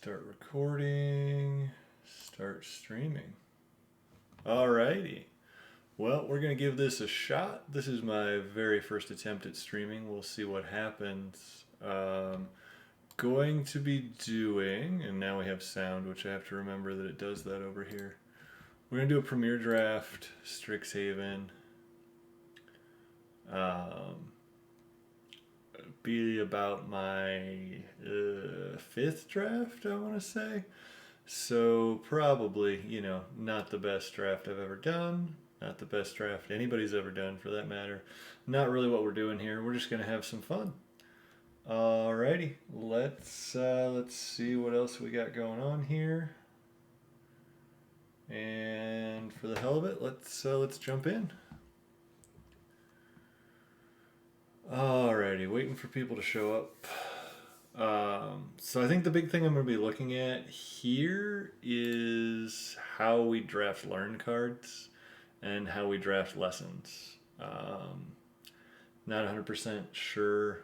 Start recording, start streaming. Alrighty. Well, we're going to give this a shot. This is my very first attempt at streaming. We'll see what happens. Going to be doing, and now we have sound, which I have to remember that it does that over here. We're going to do a premiere draft, Strixhaven. Be about my fifth draft, I want to say. So probably, not the best draft I've ever done. Not the best draft anybody's ever done, for that matter. Not really what we're doing here. We're just gonna have some fun. Alrighty, let's see what else we got going on here. And for the hell of it, let's jump in. Alrighty, waiting for people to show up. So I think the big thing I'm going to be looking at here is how we draft learn cards and how we draft lessons. Not 100% sure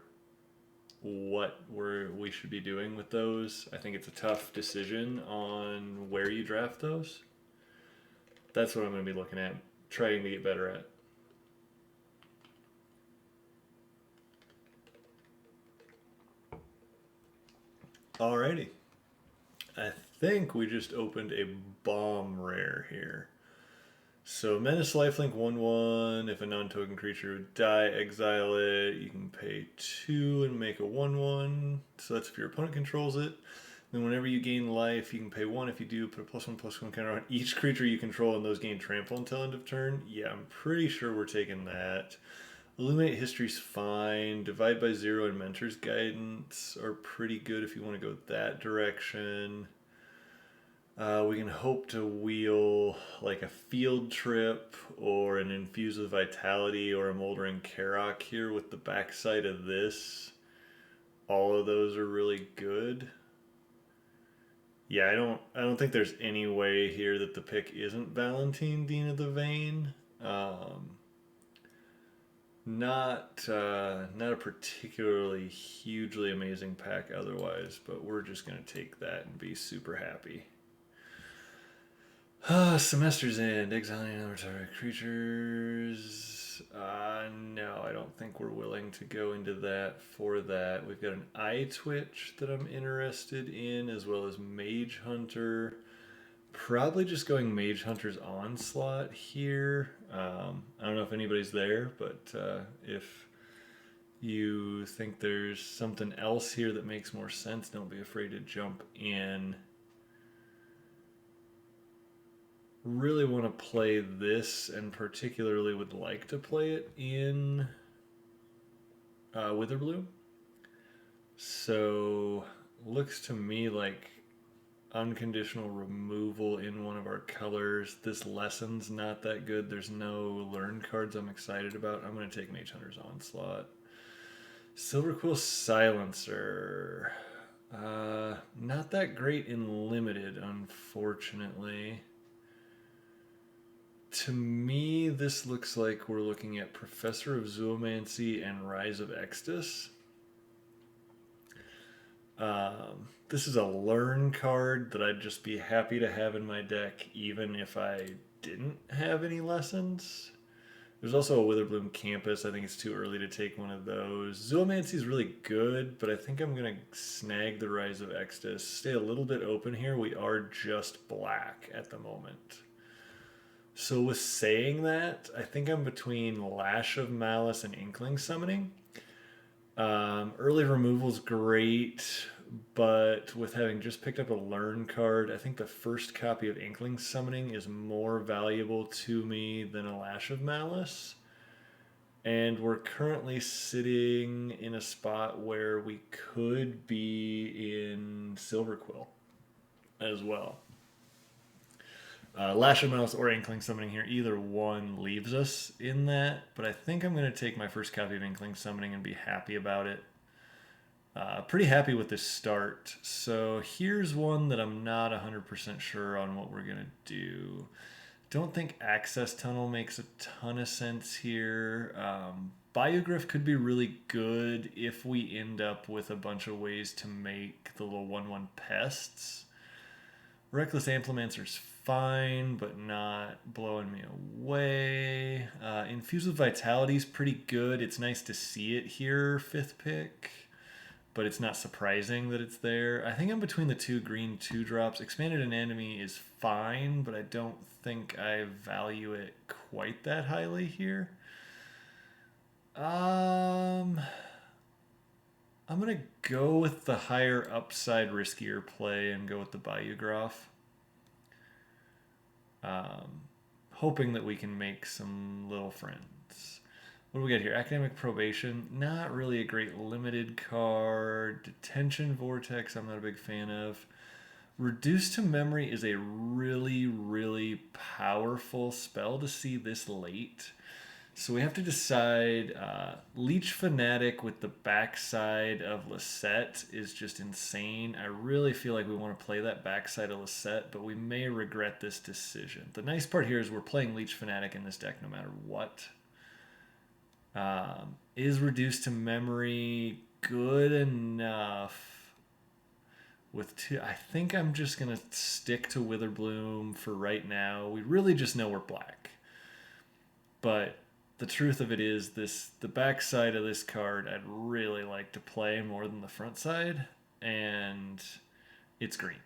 what we should be doing with those. I think it's a tough decision on where you draft those. That's what I'm going to be looking at, trying to get better at. Alrighty. I think we just opened a bomb rare here. So Menace Lifelink 1/1. If a non-token creature would die, exile it. You can pay 2 and make a 1/1. So that's if your opponent controls it. Then whenever you gain life, you can pay 1. If you do, put a +1/+1 counter on each creature you control, and those gain trample until end of turn. Yeah, I'm pretty sure we're taking that. Illuminate History's fine. Divide by 0 and Mentor's Guidance are pretty good if you want to go that direction. We can hope to wheel like a Field Trip or an Infuse with Vitality or a Moldering Karok here with the backside of this. All of those are really good. Yeah, I don't think there's any way here that the pick isn't Valentine, Dean of the Vein. Not a particularly hugely amazing pack otherwise, but we're just going to take that and be super happy. Semester's End, exiling another target creatures. No, I don't think we're willing to go into that for that. We've got an Eye Twitch that I'm interested in, as well as Mage Hunter. Probably just going Mage Hunter's Onslaught here. I don't know if anybody's there, but if you think there's something else here that makes more sense, don't be afraid to jump in. Really want to play this, and particularly would like to play it in Witherbloom. So looks to me like unconditional removal in one of our colors. This lesson's not that good. There's no learn cards I'm excited about. I'm going to take Mage Hunter's Onslaught. Silverquill Silencer. Not that great in limited, unfortunately. To me, this looks like we're looking at Professor of Zoomancy and Rise of Extus. This is a learn card that I'd just be happy to have in my deck even if I didn't have any lessons. There's also a Witherbloom Campus. I think it's too early to take one of those. Zoomancy is really good, but I think I'm going to snag the Rise of Extus. Stay a little bit open here. We are just black at the moment. So with saying that, I think I'm between Lash of Malice and Inkling Summoning. Early removal's great, but with having just picked up a learn card, I think the first copy of Inkling Summoning is more valuable to me than a Lash of Malice. And we're currently sitting in a spot where we could be in Silverquill as well. Lash of Malice or Inkling Summoning here, either one leaves us in that, but I think I'm going to take my first copy of Inkling Summoning and be happy about it. Pretty happy with this start. So here's one that I'm not 100% sure on what we're going to do. Don't think Access Tunnel makes a ton of sense here, Biogriff could be really good if we end up with a bunch of ways to make the little 1/1 pests. Reckless Implementer's fine, but not blowing me away. Infused with Vitality is pretty good. It's nice to see it here, 5th pick, but it's not surprising that it's there. I think I'm between the 2 green 2-drops. Expanded Anatomy is fine, but I don't think I value it quite that highly here. I'm going to go with the higher upside, riskier play and go with the Biograph. Hoping that we can make some little friends. What do we got here? Academic Probation. Not really a great limited card. Detention Vortex, I'm not a big fan of. Reduce to Memory is a really, really powerful spell to see this late. So we have to decide. Leech Fanatic with the backside of Lisette is just insane. I really feel like we want to play that backside of Lisette, but we may regret this decision. The nice part here is we're playing Leech Fanatic in this deck no matter what. Is Reduced to Memory good enough? With 2, I think I'm just going to stick to Witherbloom for right now. We really just know we're black. But the truth of it is the back side of this card I'd really like to play more than the front side, and it's green.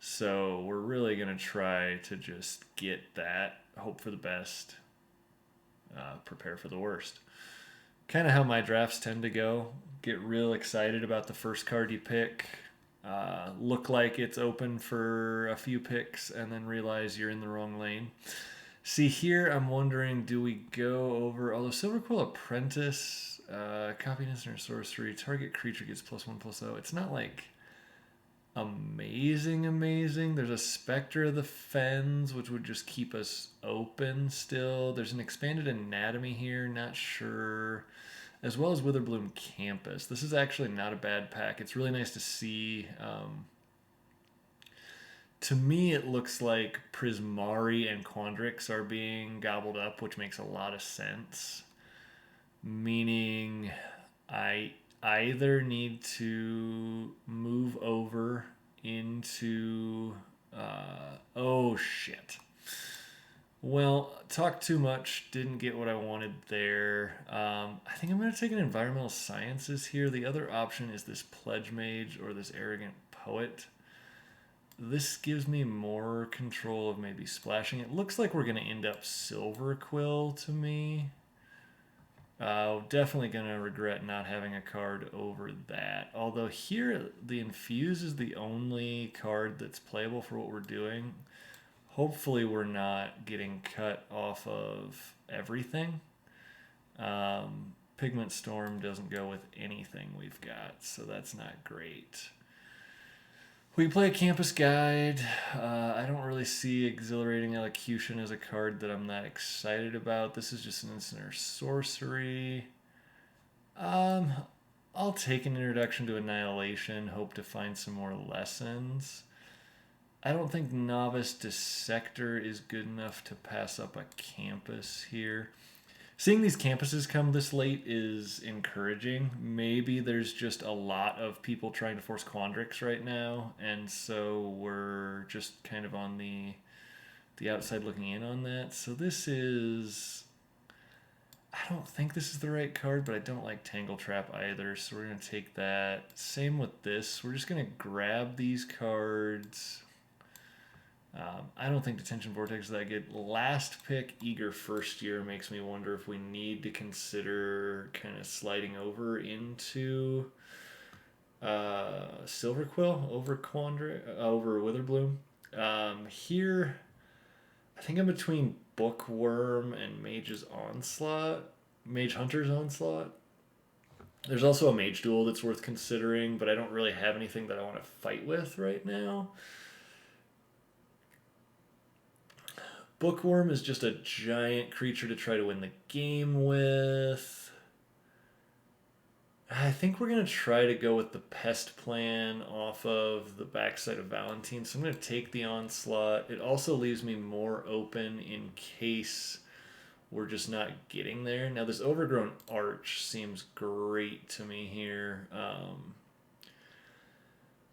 So we're really going to try to just get that, hope for the best, prepare for the worst. Kind of how my drafts tend to go. Get real excited about the first card you pick, look like it's open for a few picks, and then realize you're in the wrong lane. See, here I'm wondering, do we go over, although Silverquill Apprentice, copy instant or sorcery, target creature gets +1/+0. It's not like amazing. There's a Spectre of the Fens, which would just keep us open still. There's an Expanded Anatomy here, not sure. As well as Witherbloom Campus. This is actually not a bad pack. It's really nice to see. To me, it looks like Prismari and Quandrix are being gobbled up, which makes a lot of sense. Meaning, I either need to move over into... oh, shit. Well, talked too much, didn't get what I wanted there. I think I'm going to take an Environmental Sciences here. The other option is this Pledge Mage or this Arrogant Poet. This gives me more control of maybe splashing. It looks like we're going to end up Silverquill to me. Definitely going to regret not having a card over that. Although here, the Infuse is the only card that's playable for what we're doing. Hopefully we're not getting cut off of everything. Pigment Storm doesn't go with anything we've got, so that's not great. We play a Campus Guide. I don't really see Exhilarating Elocution as a card that I'm that excited about. This is just an instant or sorcery. I'll take an Introduction to Annihilation, hope to find some more lessons. I don't think Novice Dissector is good enough to pass up a Campus here. Seeing these campuses come this late is encouraging. Maybe there's just a lot of people trying to force Quandrix right now, and so we're just kind of on the outside looking in on that. So this is... I don't think this is the right card, but I don't like Tangle Trap either, so we're going to take that. Same with this. We're just going to grab these cards. I don't think Detention Vortex is that good. Last pick, Eager First Year, makes me wonder if we need to consider kind of sliding over into Silverquill over Witherbloom. Here, I think I'm between Bookworm and Mage Hunter's Onslaught. There's also a Mage Duel that's worth considering, but I don't really have anything that I want to fight with right now. Bookworm is just a giant creature to try to win the game with. I think we're going to try to go with the Pest plan off of the backside of Valentine. So I'm going to take the Onslaught. It also leaves me more open in case we're just not getting there. Now this Overgrown Arch seems great to me here.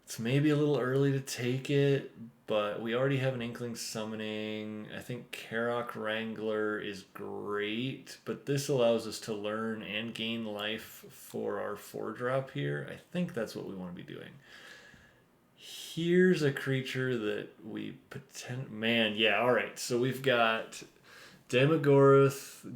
It's maybe a little early to take it, but we already have an Inkling Summoning. I think Karok Wrangler is great, but this allows us to learn and gain life for our 4-drop here. I think that's what we want to be doing. Here's a creature that we man, yeah, all right. So we've got Demagoth,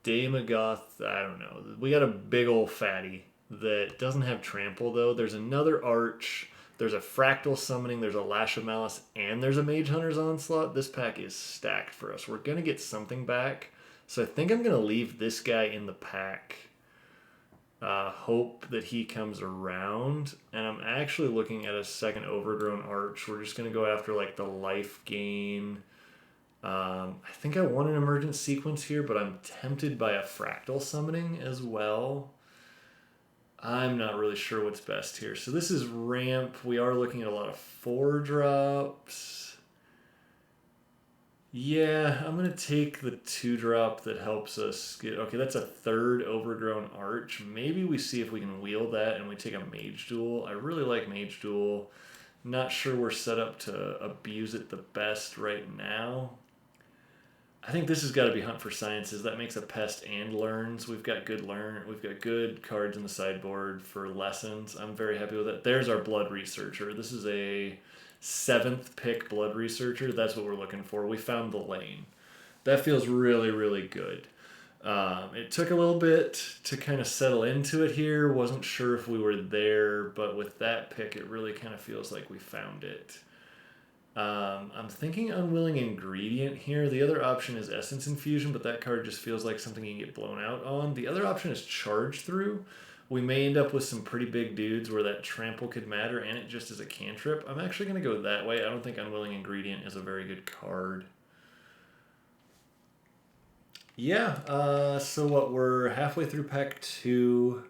Demagoth, I don't know. We got a big old fatty that doesn't have trample, though. There's another Arch, there's a Fractal Summoning, there's a Lash of Malice, and there's a Mage Hunter's Onslaught. This pack is stacked for us. We're going to get something back. So I think I'm going to leave this guy in the pack. Hope that he comes around. And I'm actually looking at a second Overgrown Arch. We're just going to go after like the life gain. I think I want an Emergent Sequence here, but I'm tempted by a Fractal Summoning as well. I'm not really sure what's best here. So this is ramp. We are looking at a lot of 4-drops. Yeah, I'm going to take the 2-drop that helps us get... Okay, that's a 3rd Overgrown Arch. Maybe we see if we can wheel that and we take a Mage Duel. I really like Mage Duel. Not sure we're set up to abuse it the best right now. I think this has got to be Hunt for Sciences. That makes a Pest and Learns. We've got good We've got good cards in the sideboard for Lessons. I'm very happy with it. There's our Blood Researcher. This is a 7th pick Blood Researcher. That's what we're looking for. We found the lane. That feels really, really good. It took a little bit to kind of settle into it here. Wasn't sure if we were there, but with that pick, it really kind of feels like we found it. I'm thinking Unwilling Ingredient here. The other option is Essence Infusion, but that card just feels like something you can get blown out on. The other option is Charge Through. We may end up with some pretty big dudes where that trample could matter, and it just is a cantrip. I'm actually going to go that way. I don't think Unwilling Ingredient is a very good card. Yeah, so what, we're halfway through pack 2.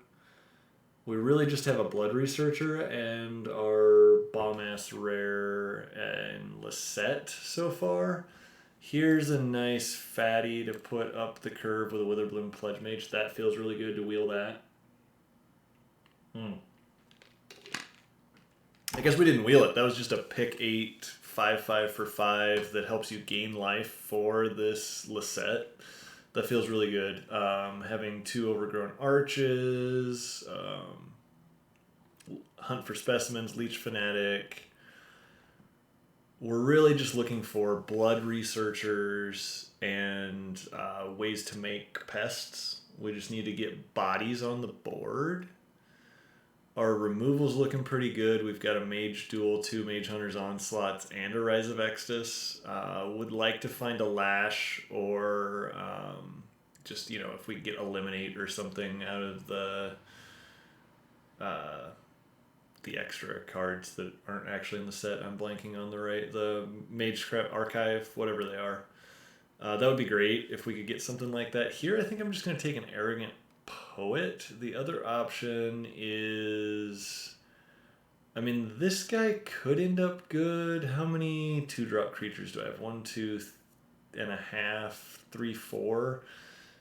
We really just have a Blood Researcher and our bomb-ass rare and Lisette so far. Here's a nice fatty to put up the curve with a Witherbloom Pledge Mage. That feels really good to wheel that. I guess we didn't wheel it. That was just a pick 8, 5/5 for 5 that helps you gain life for this Lisette. That feels really good. Having 2 Overgrown Arches, Hunt for Specimens, Leech Fanatic. We're really just looking for Blood Researchers and ways to make pests. We just need to get bodies on the board. Our removal's looking pretty good. We've got a Mage Duel, 2 Mage Hunter's Onslaughts, and a Rise of Extus. Would like to find a Lash or just, if we get Eliminate or something out of the extra cards that aren't actually in the set. I'm blanking on the Magecraft Archive, whatever they are. That would be great if we could get something like that. Here, I think I'm just going to take an Arrogant Poet. The other option is... this guy could end up good. How many 2-drop creatures do I have? 1, 2 and a half, 3, 4.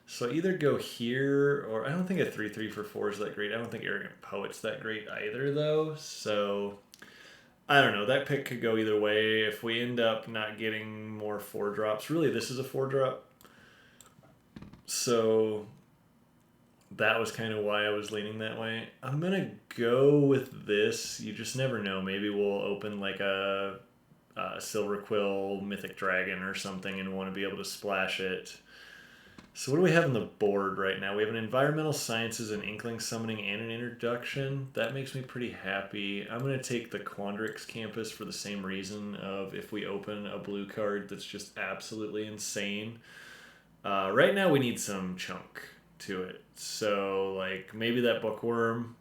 So I either go here, or I don't think a 3/3 for 4 is that great. I don't think Arrogant Poet's that great either, though. So I don't know. That pick could go either way. If we end up not getting more 4-drops, really this is a 4-drop. So that was kind of why I was leaning that way. I'm going to go with this. You just never know. Maybe we'll open like a Silver Quill Mythic Dragon or something and want to be able to splash it. So what do we have on the board right now? We have an Environmental Sciences, an Inkling Summoning, and an Introduction. That makes me pretty happy. I'm going to take the Quandrix Campus for the same reason of if we open a blue card that's just absolutely insane. Right now we need some chunk to it. So like maybe that Bookworm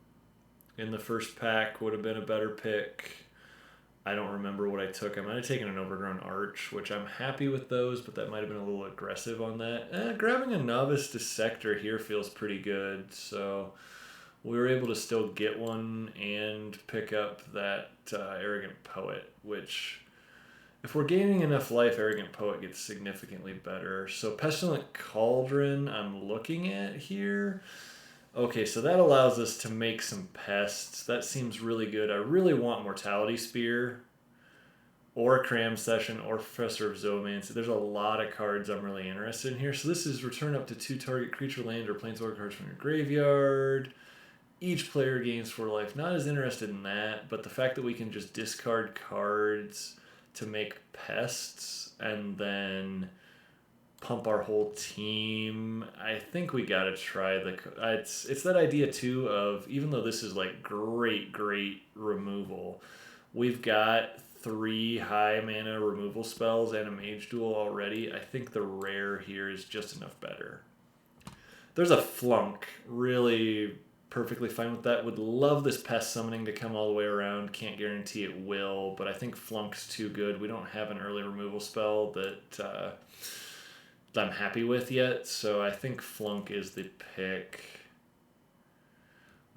in the first pack would have been a better pick. I don't remember what I took. I might have taken an Overgrown Arch, which I'm happy with those, but that might have been a little aggressive on that. Grabbing a Novice Dissector here feels pretty good, so we were able to still get one and pick up that Arrogant Poet, which If we're gaining enough life, Arrogant Poet gets significantly better. So Pestilent Cauldron I'm looking at here. Okay, so that allows us to make some pests. That seems really good. I really want Mortality Spear or Cram Session or Professor of Zoomancy. There's a lot of cards I'm really interested in here. So this is return up to 2 target creature, land, or planeswalker cards from your graveyard. Each player gains 4 life. Not as interested in that, but the fact that we can just discard cards to make pests and then pump our whole team. I think we gotta try the. It's that idea too of, even though this is like great removal, we've got 3 high mana removal spells and a Mage Duel already. I think the rare here is just enough better. There's a Flunk, really perfectly fine with that. Would love this Pest Summoning to come all the way around. Can't guarantee it will, but I think Flunk's too good. We don't have an early removal spell that I'm happy with yet, so I think Flunk is the pick.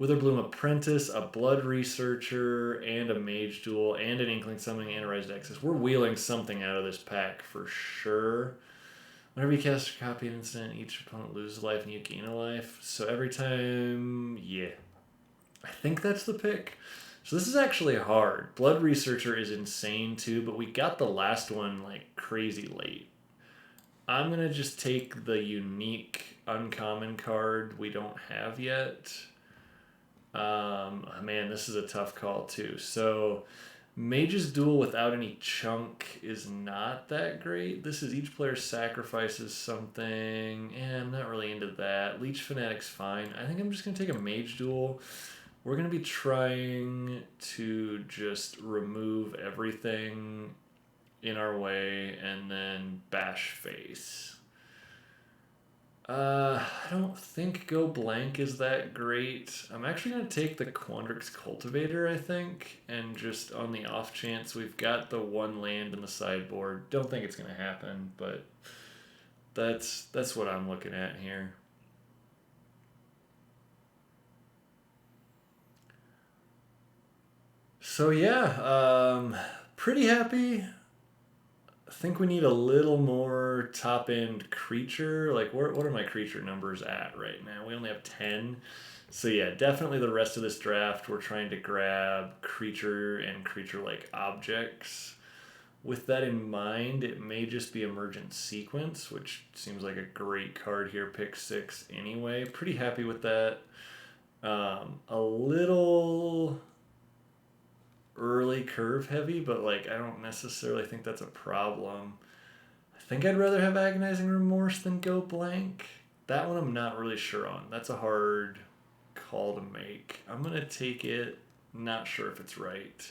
Witherbloom Apprentice, a Blood Researcher, and a Mage Duel, and an Inkling Summoning, and a Rise to Access. We're wheeling something out of this pack for sure. Whenever you cast a copy of an instant, each opponent loses life and you gain a life. So every time, yeah. I think that's the pick. So this is actually hard. Blood Researcher is insane too, but we got the last one like crazy late. I'm going to just take the unique uncommon card we don't have yet. Man, this is a tough call too. So Mage's Duel without any chunk is not that great. This is each player sacrifices something. I'm not really into that. Leech Fanatic's fine. I think I'm just going to take a Mage Duel. We're going to be trying to just remove everything in our way and then bash face. I don't think Go Blank is that great. I'm actually going to take the Quandrix Cultivator, I think, and just on the off chance we've got the 1 land in the sideboard. Don't think it's going to happen, but that's what I'm looking at here. So yeah, pretty happy. I think we need a little more top-end creature. Like, what are my creature numbers at right now? We only have 10. So yeah, definitely the rest of this draft, we're trying to grab creature and creature-like objects. With that in mind, it may just be Emergent Sequence, which seems like a great card here, pick 6 anyway. Pretty happy with that. A little early curve heavy, but like I don't necessarily think that's a problem. I think I'd rather have Agonizing Remorse than Go Blank. That one I'm not really sure on. That's a hard call to make. I'm gonna take it. Not sure if it's right.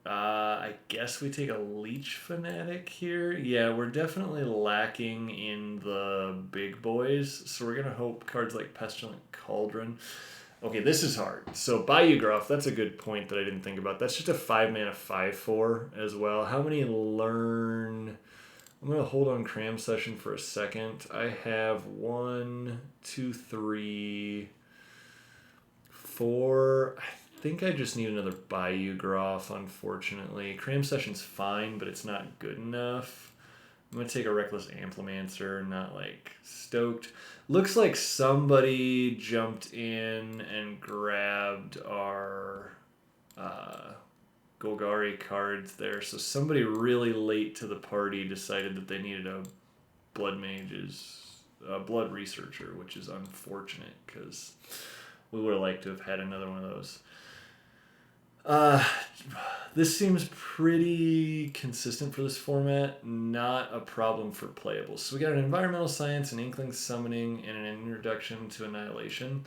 I guess we take a Leech Fanatic here. Yeah, we're definitely lacking in the big boys, so we're gonna hope cards like Pestilent Cauldron. Okay, this is hard. So Bayou Gruff, that's a good point that I didn't think about. That's just a 5-mana 5/4 as well. How many learn? I'm going to hold on Cram Session for a second. I have 1, 2, 3, 4. I think I just need another Bayou Gruff, unfortunately. Cram Session's fine, but it's not good enough. I'm going to take a Reckless Amplimancer, not like stoked. Looks like somebody jumped in and grabbed our Golgari cards there. So somebody really late to the party decided that they needed a Blood Blood Researcher, which is unfortunate because we would have liked to have had another one of those. This seems pretty consistent for this format, not a problem for playables. So we got an Environmental Science, an Inkling Summoning, and an Introduction to Annihilation.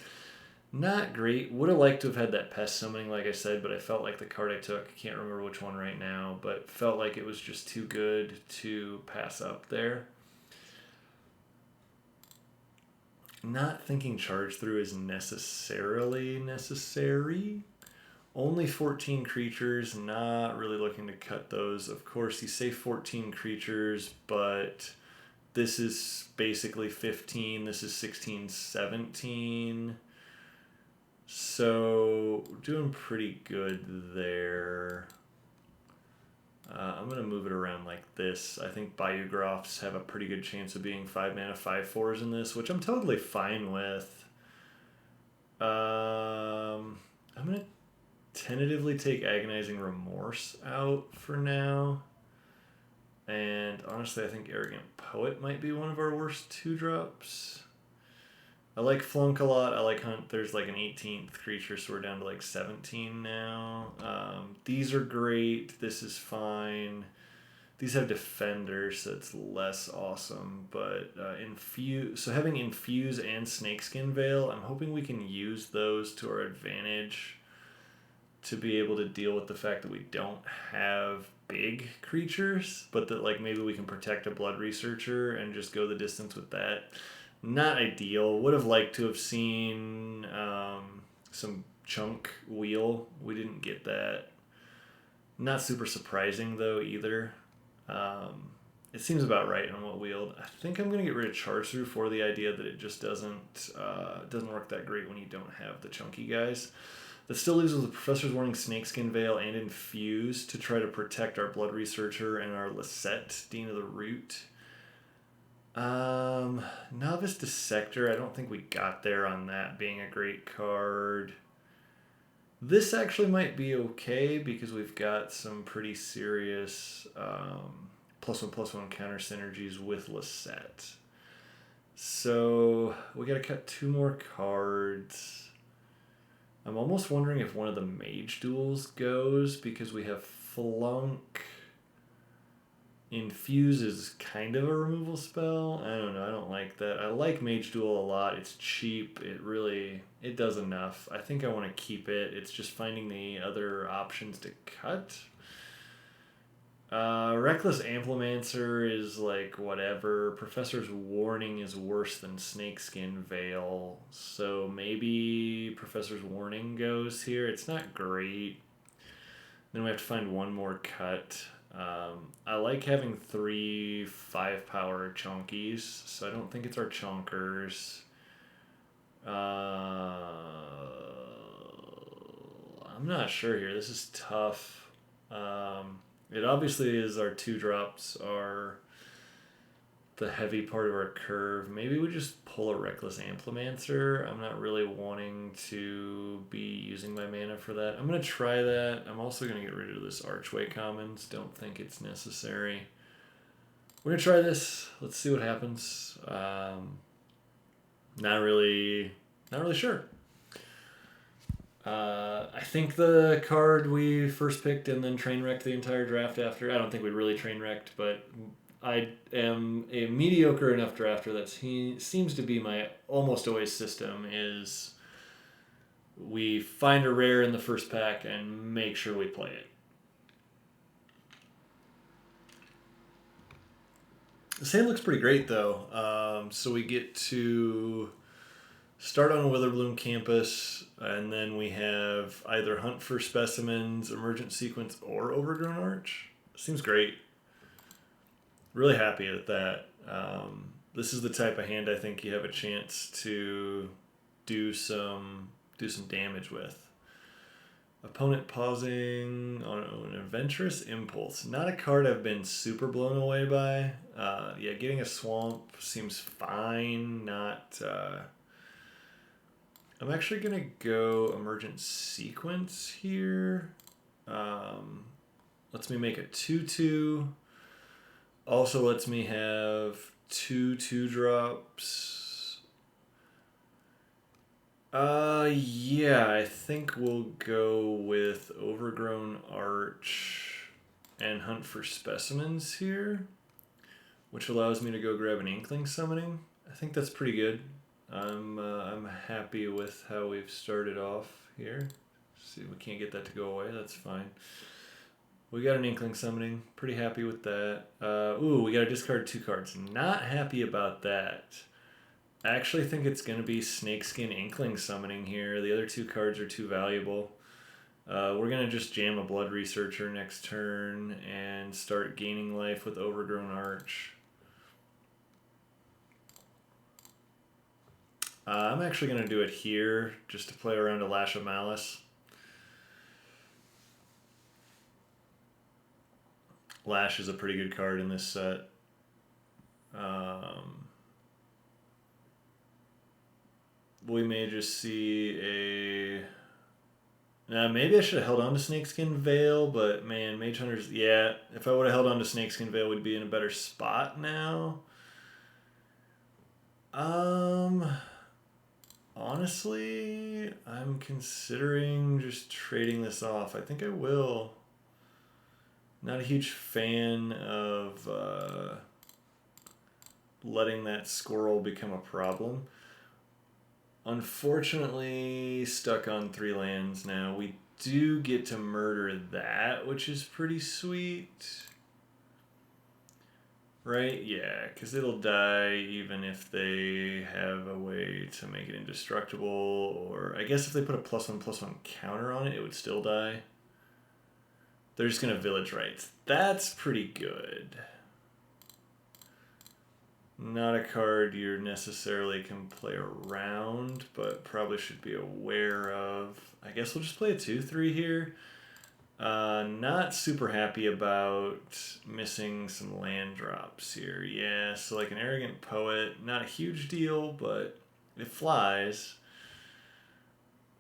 Not great. Would have liked to have had that Pest Summoning, like I said, but I felt like the card I took, I can't remember which one right now, but felt like it was just too good to pass up there. Not thinking Charge Through is necessarily necessary. Only 14 creatures, not really looking to cut those. Of course, you say 14 creatures, but this is basically 15. This is 16, 17. So we're doing pretty good there. I'm going to this. I think Bayou Grofts have a pretty good chance of being 5 mana 5/4s in this, which I'm totally fine with. I'm going to tentatively take Agonizing Remorse out for now. And honestly, I think Arrogant Poet might be one of our worst 2-drops. I like Flunk a lot. I like Hunt. There's like an 18th creature, so we're down to like 17 now. These are great. This is fine. These have Defender, so it's less awesome. But Infuse. So having Infuse and Snakeskin Veil, I'm hoping we can use those to our advantage to be able to deal with the fact that we don't have big creatures, but that like maybe we can protect a Blood Researcher and just go the distance with that. Not ideal. Would have liked to have seen some Chunk Wheel. We didn't get that. Not super surprising though either. It seems about right on what wheeled. I think I'm gonna get rid of Charge Through for the idea that it just doesn't work that great when you don't have the chunky guys. That still leaves us with Professor's Warning, Snakeskin Veil, and Infuse to try to protect our Blood Researcher and our Lisette, Dean of the Root. Novice Dissector, I don't think we got there on that being a great card. This actually might be okay because we've got some pretty serious +1/+1 counter synergies with Lisette. So we gotta cut 2 more cards. I'm almost wondering if one of the Mage Duels goes because we have Flunk. Infuse is kind of a removal spell. I don't know. I don't like that. I like Mage Duel a lot. It's cheap. It does enough. I think I want to keep it. It's just finding the other options to cut. Reckless Amplimancer is like whatever. Professor's Warning is worse than Snakeskin Veil. So maybe Professor's Warning goes here. It's not great. Then we have to find one more cut. I like having 3 5-power chunkies, so I don't think it's our chunkers. I'm not sure here. This is tough. It obviously is our 2-drops are the heavy part of our curve. Maybe we just pull a Reckless Amplimancer. I'm not really wanting to be using my mana for that. I'm going to try that. I'm also going to get rid of this Archway Commons. Don't think it's necessary. We're going to try this. Let's see what happens. Not really sure. I think the card we first picked and then train wrecked the entire draft after. I don't think we really train wrecked, but I am a mediocre enough drafter that seems to be my almost always system is we find a rare in the first pack and make sure we play it. The sand looks pretty great though. So we get to start on a Witherbloom campus, and then we have either Hunt for Specimens, Emergent Sequence, or Overgrown Arch. Seems great. Really happy with that. This is the type of hand I think you have a chance to do some damage with. Opponent pausing on an Adventurous Impulse. Not a card I've been super blown away by. Yeah, getting a swamp seems fine. Not. I'm actually gonna go Emergent Sequence here. Lets me make a 2/2. Also lets me have 2 2-drops. Yeah, I think we'll go with Overgrown Arch and Hunt for Specimens here, which allows me to go grab an Inkling Summoning. I think that's pretty good. I'm happy with how we've started off here. See, we can't get that to go away. That's fine. We got an Inkling Summoning. Pretty happy with that. Ooh, we got to discard 2 cards. Not happy about that. I actually think it's going to be Snakeskin Inkling Summoning here. The other 2 cards are too valuable. We're going to just jam a Blood Researcher next turn and start gaining life with Overgrown Arch. I'm actually going to do it here just to play around a Lash of Malice. Lash is a pretty good card in this set. We may just see a... maybe I should have held on to Snakeskin Veil, but man, Mage Hunters... Yeah, if I would have held on to Snakeskin Veil, we'd be in a better spot now. Honestly, I'm considering just trading this off. I think I will. Not a huge fan of letting that squirrel become a problem. Unfortunately, stuck on 3 lands now. We do get to murder that, which is pretty sweet. Right? Yeah, because it'll die even if they have a way to make it indestructible, or I guess if they put a +1/+1 counter on it, it would still die. They're just going to Village Rites. That's pretty good. Not a card you necessarily can play around, but probably should be aware of. I guess we'll just play a 2/3 here. Not super happy about missing some land drops here. Yeah, so like an Arrogant Poet, not a huge deal, but it flies.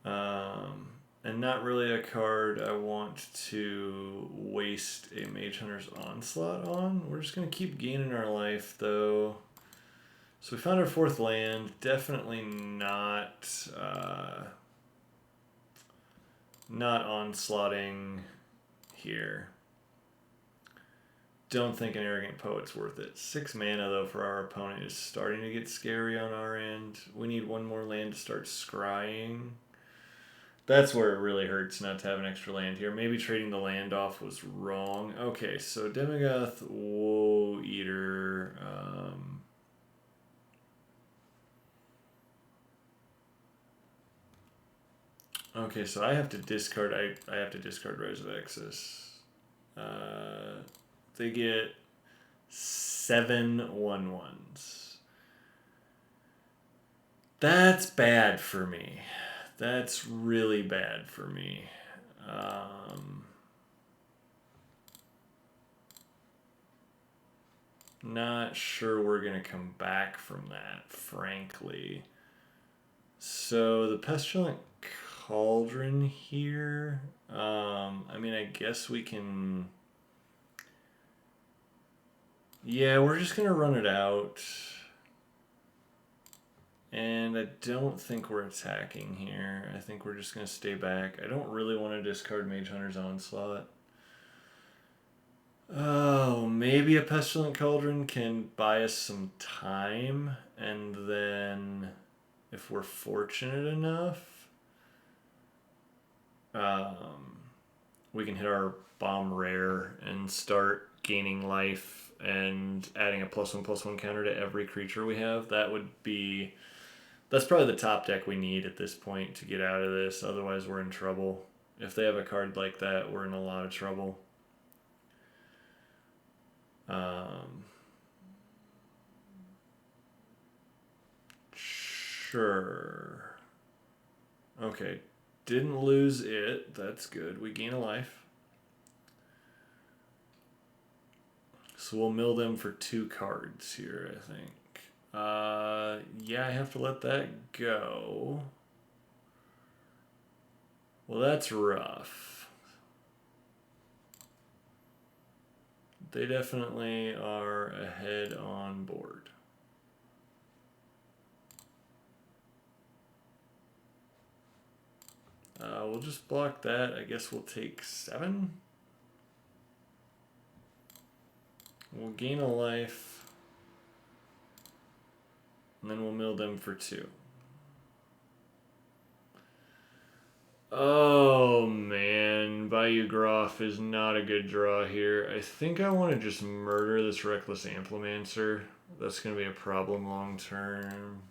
And not really a card I want to waste a Mage Hunter's Onslaught on. We're just going to keep gaining our life, though. So we found our 4th land. Definitely not onslaughting here. Don't think an Arrogant Poet's worth it. 6 mana, though, for our opponent is starting to get scary on our end. We need 1 more land to start scrying. That's where it really hurts not to have an extra land here. Maybe trading the land off was wrong. Okay, so Demogoth, Woe Eater. Okay, so I have to discard. I have to discard Rise of Exodus. They get 7 1/1s. That's bad for me. That's really bad for me. Not sure we're going to come back from that, frankly. So the Pestilent Cauldron here. I mean, I guess we can... Yeah, we're just going to run it out. And I don't think we're attacking here. I think we're just going to stay back. I don't really want to discard Mage Hunter's Onslaught. Oh, maybe a Pestilent Cauldron can buy us some time. And then, if we're fortunate enough, we can hit our bomb rare and start gaining life and adding a +1/+1 counter to every creature we have. That would be... That's probably the top deck we need at this point to get out of this. Otherwise, we're in trouble. If they have a card like that, we're in a lot of trouble. Sure. Okay. Didn't lose it. That's good. We gain a life. So we'll mill them for 2 cards here, I think. Yeah, I have to let that go. Well, that's rough. They definitely are ahead on board. We'll just block that. I guess we'll take 7. We'll gain a life. And then we'll mill them for 2. Oh man, Bayou Groff is not a good draw here. I think I want to just murder this Reckless Amplemancer. That's going to be a problem long term.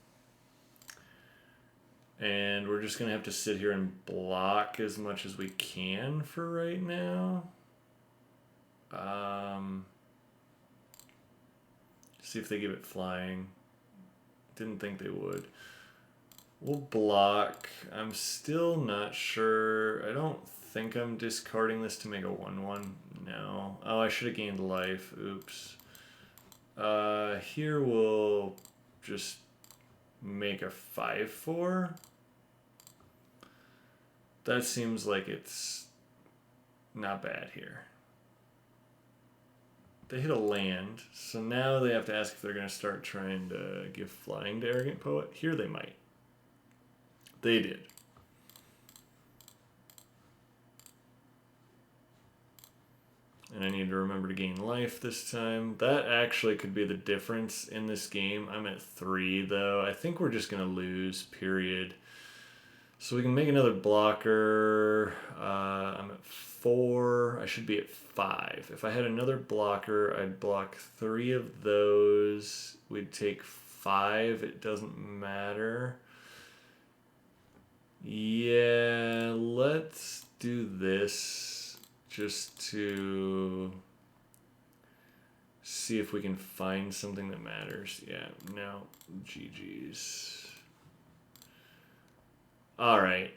And we're just going to have to sit here and block as much as we can for right now. See if they give it flying. Didn't think they would. We'll block. I'm still not sure. I don't think I'm discarding this to make a 1/1. No. now. Oh, I should have gained life. Oops. Here we'll just make a 5/4. That seems like it's not bad here. They hit a land, so now they have to ask if they're going to start trying to give flying to Arrogant Poet. Here they might. They did. And I need to remember to gain life this time. That actually could be the difference in this game. I'm at 3, though. I think we're just going to lose, period. So we can make another blocker. I'm at 4. I should be at 5. If I had another blocker, I'd block 3 of those. We'd take 5. It doesn't matter. Yeah, let's do this just to see if we can find something that matters. Yeah, no, GG's. All right.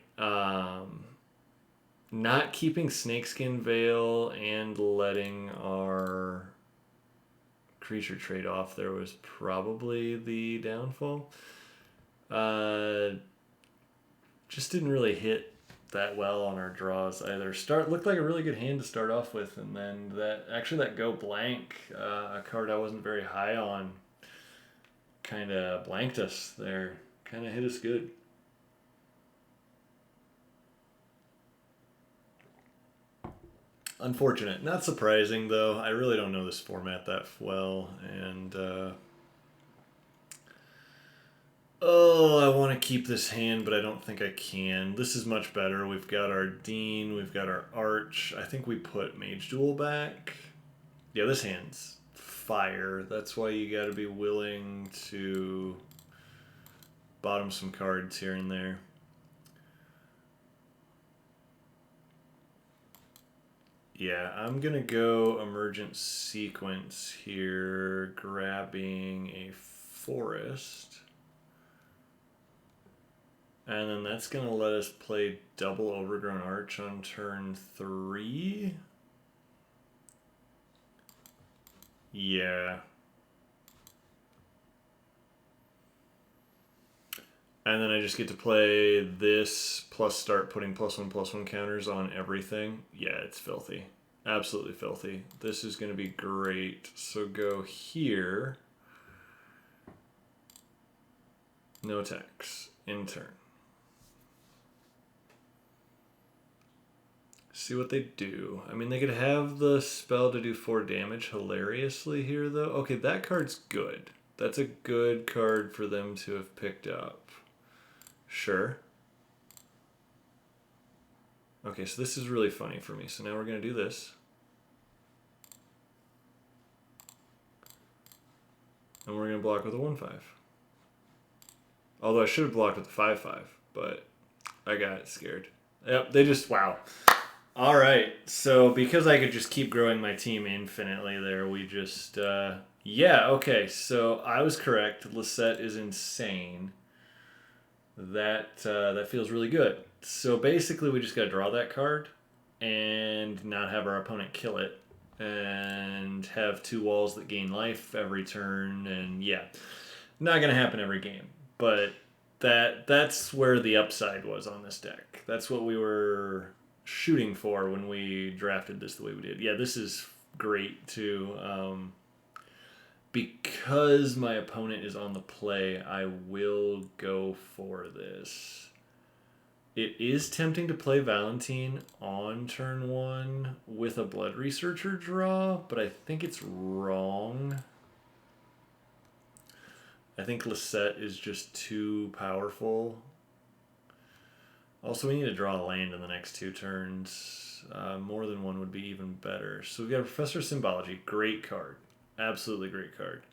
Not keeping Snakeskin Veil and letting our creature trade off there was probably the downfall. Just didn't really hit that well on our draws either. Looked like a really good hand to start off with, and then that go blank, a card I wasn't very high on, kind of blanked us there. Kind of hit us good. Unfortunate. Not surprising, though. I really don't know this format that well, and I want to keep this hand, but I don't think I can. This is much better. We've got our Dean, we've got our Arch. I think we put Mage Duel back. Yeah, this hand's fire. That's why you got to be willing to bottom some cards here and there. Yeah, I'm going to go Emergent Sequence here, grabbing a Forest. And then that's going to let us play double Overgrown Arch on turn 3. Yeah. And then I just get to play this plus start putting +1/+1 counters on everything. Yeah, it's filthy. Absolutely filthy. This is going to be great. So go here. No attacks. In turn. See what they do. I mean, they could have the spell to do 4 damage hilariously here, though. Okay, that card's good. That's a good card for them to have picked up. Sure. Okay, so this is really funny for me. So now we're going to do this. And we're going to block with a 1/5. Although I should have blocked with a 5/5, but I got scared. Yep, they just, wow. All right, so because I could just keep growing my team infinitely there, we just, yeah, okay, so I was correct. Lisette is insane. That feels really good. So basically we just got to draw that card and not have our opponent kill it and have 2 walls that gain life every turn, and yeah, not going to happen every game, but that's where the upside was on this deck. That's what we were shooting for when we drafted this the way we did. Yeah, this is great too. Because my opponent is on the play, I will go for this. It is tempting to play Valentine on turn 1 with a Blood Researcher draw, but I think it's wrong. I think Lisette is just too powerful. Also, we need to draw a land in the next 2 turns. More than one would be even better. So we've got Professor of Symbology. Great card. Absolutely great card.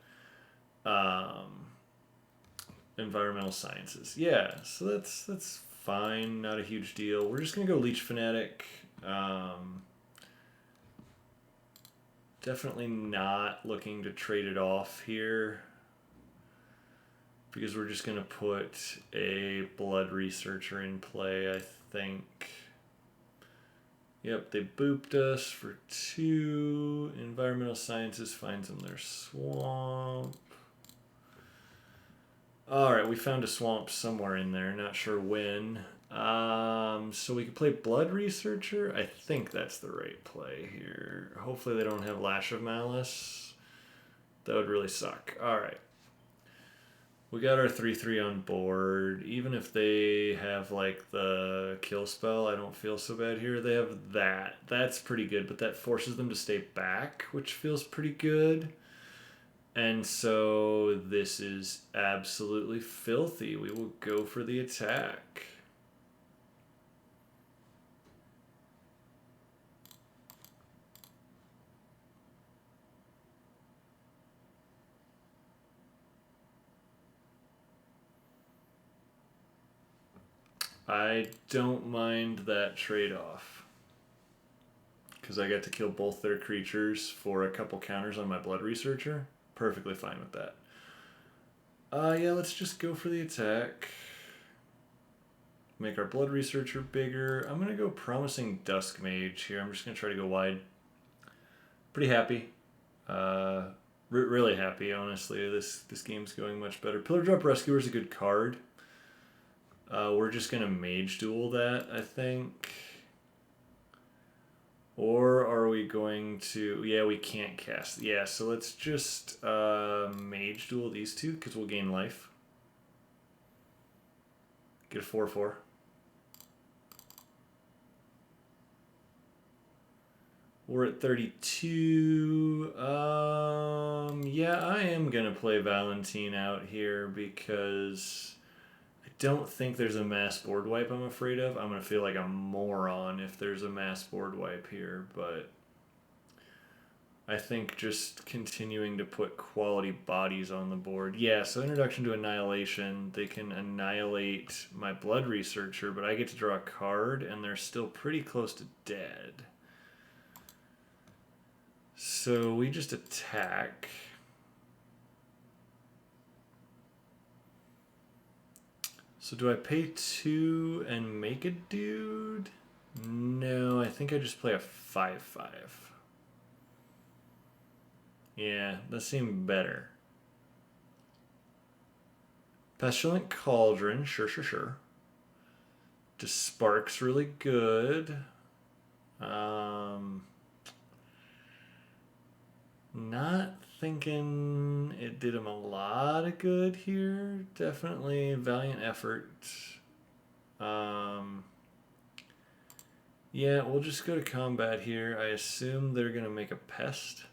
Environmental Sciences. Yeah, so that's fine. Not a huge deal. We're just going to go Leech Fanatic. Definitely not looking to trade it off here, because we're just going to put a Blood Researcher in play, I think. Yep, they booped us for 2. Environmental Sciences finds them their swamp. Alright, we found a swamp somewhere in there, not sure when. So we could play Blood Researcher. I think that's the right play here. Hopefully they don't have Lash of Malice. That would really suck. Alright. We got our 3/3 on board. Even if they have like the kill spell, I don't feel so bad here. They have that. That's pretty good, but that forces them to stay back, which feels pretty good. And so this is absolutely filthy. We will go for the attack. I don't mind that trade-off, because I get to kill both their creatures for a couple counters on my Blood Researcher. Perfectly fine with that. Yeah, let's just go for the attack. Make our Blood Researcher bigger. I'm going to go Promising Dusk Mage here. I'm just going to try to go wide. Pretty happy. Really happy, honestly. This game's going much better. Pillar Drop Rescuer is a good card. We're just going to Mage Duel that, I think. Or are we going to... Yeah, we can't cast. Yeah, so let's just Mage Duel these two, because we'll gain life. Get a 4/4. We're at 32. Yeah, I am going to play Valentine out here because I don't think there's a mass board wipe I'm afraid of. I'm going to feel like a moron if there's a mass board wipe here, but I think just continuing to put quality bodies on the board. Yeah, so Introduction to Annihilation. They can annihilate my Blood Researcher, but I get to draw a card, and they're still pretty close to dead. So we just attack. So do I pay 2 and make a dude? No, I think I just play a 5/5. Yeah, that seemed better. Pestilent Cauldron, sure. Just Spark's really good. Not thinking it did him a lot of good here. Definitely valiant effort. Yeah, we'll just go to combat here. I assume they're going to make a pest.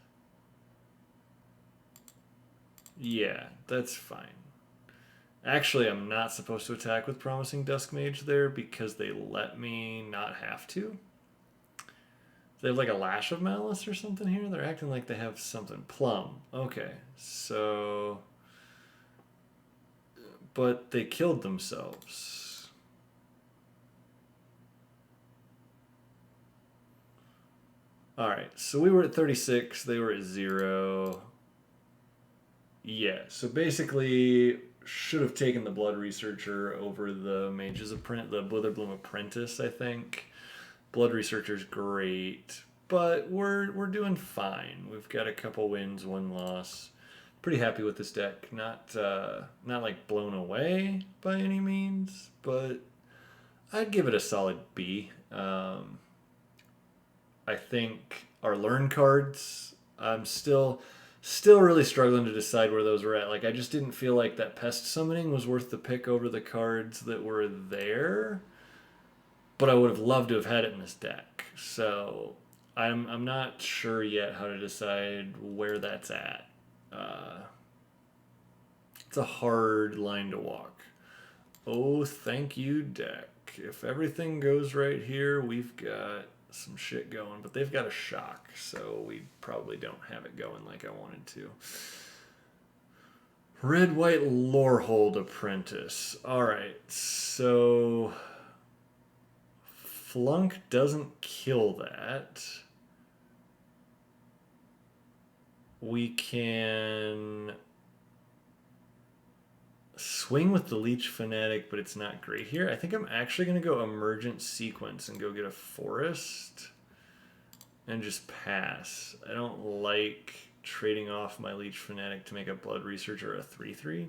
Yeah, that's fine. Actually, I'm not supposed to attack with Promising Dusk Mage there because they let me not have to. They have like a Lash of Malice or something here? They're acting like they have something. Plum. Okay, so... But they killed themselves. Alright, so we were at 36. They were at 0. Yeah, so basically should have taken the Blood Researcher over the Mage's Apprentice, the Witherbloom Apprentice, I think. Blood Researcher's great, but we're doing fine. We've got a couple wins, 1 loss. Pretty happy with this deck. Not like blown away by any means, but I'd give it a solid B. I think our learn cards, I'm still really struggling to decide where those were at. Like, I just didn't feel like that Pest Summoning was worth the pick over the cards that were there. But I would have loved to have had it in this deck. So I'm not sure yet how to decide where that's at. It's a hard line to walk. Oh, thank you, deck. If everything goes right here, we've got some shit going. But they've got a shock, so we probably don't have it going like I wanted to. Red-White Lorehold Apprentice. Alright, so... Flunk doesn't kill that. We can swing with the Leech Fanatic, but it's not great here. I think I'm actually going to go Emergent Sequence and go get a Forest. and just pass. I don't like trading off my Leech Fanatic to make a Blood Researcher a 3/3.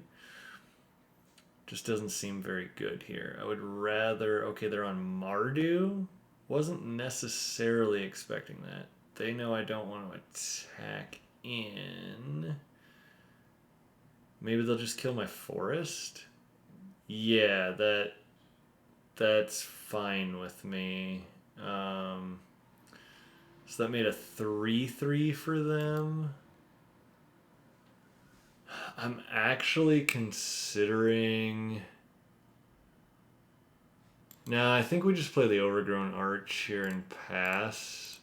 Just doesn't seem very good here. I would rather... Okay, they're on Mardu. Wasn't necessarily expecting that. They know I don't want to attack in. Maybe they'll just kill my forest? Yeah, that's fine with me. So that made a 3/3 for them. I'm actually considering... Nah, I think we just play the Overgrown Arch here and pass.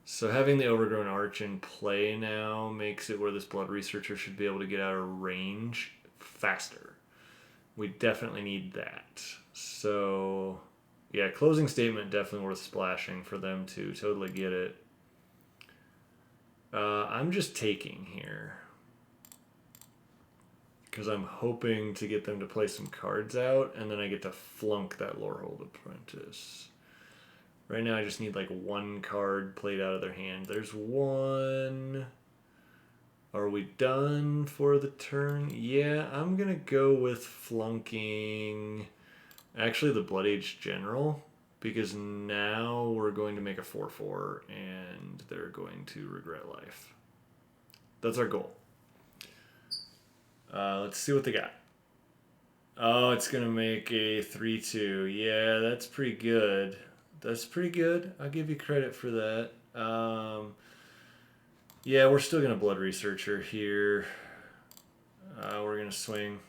So having the Overgrown Arch in play now makes it where this Blood Researcher should be able to get out of range faster. We definitely need that. So, yeah, Closing Statement definitely worth splashing for them to totally get it. I'm just taking here, because I'm hoping to get them to play some cards out, and then I get to flunk that Lorehold Apprentice. Right now I just need like one card played out of their hand. There's one. Are we done for the turn? Yeah, I'm going to go with flunking actually the Blood Age General, because now we're going to make a 4/4 and they're going to regret life. That's our goal. Let's see what they got. Oh, it's going to make a 3/2. Yeah, that's pretty good. That's pretty good. I'll give you credit for that. Yeah, we're still going to Blood Researcher here. We're going to swing.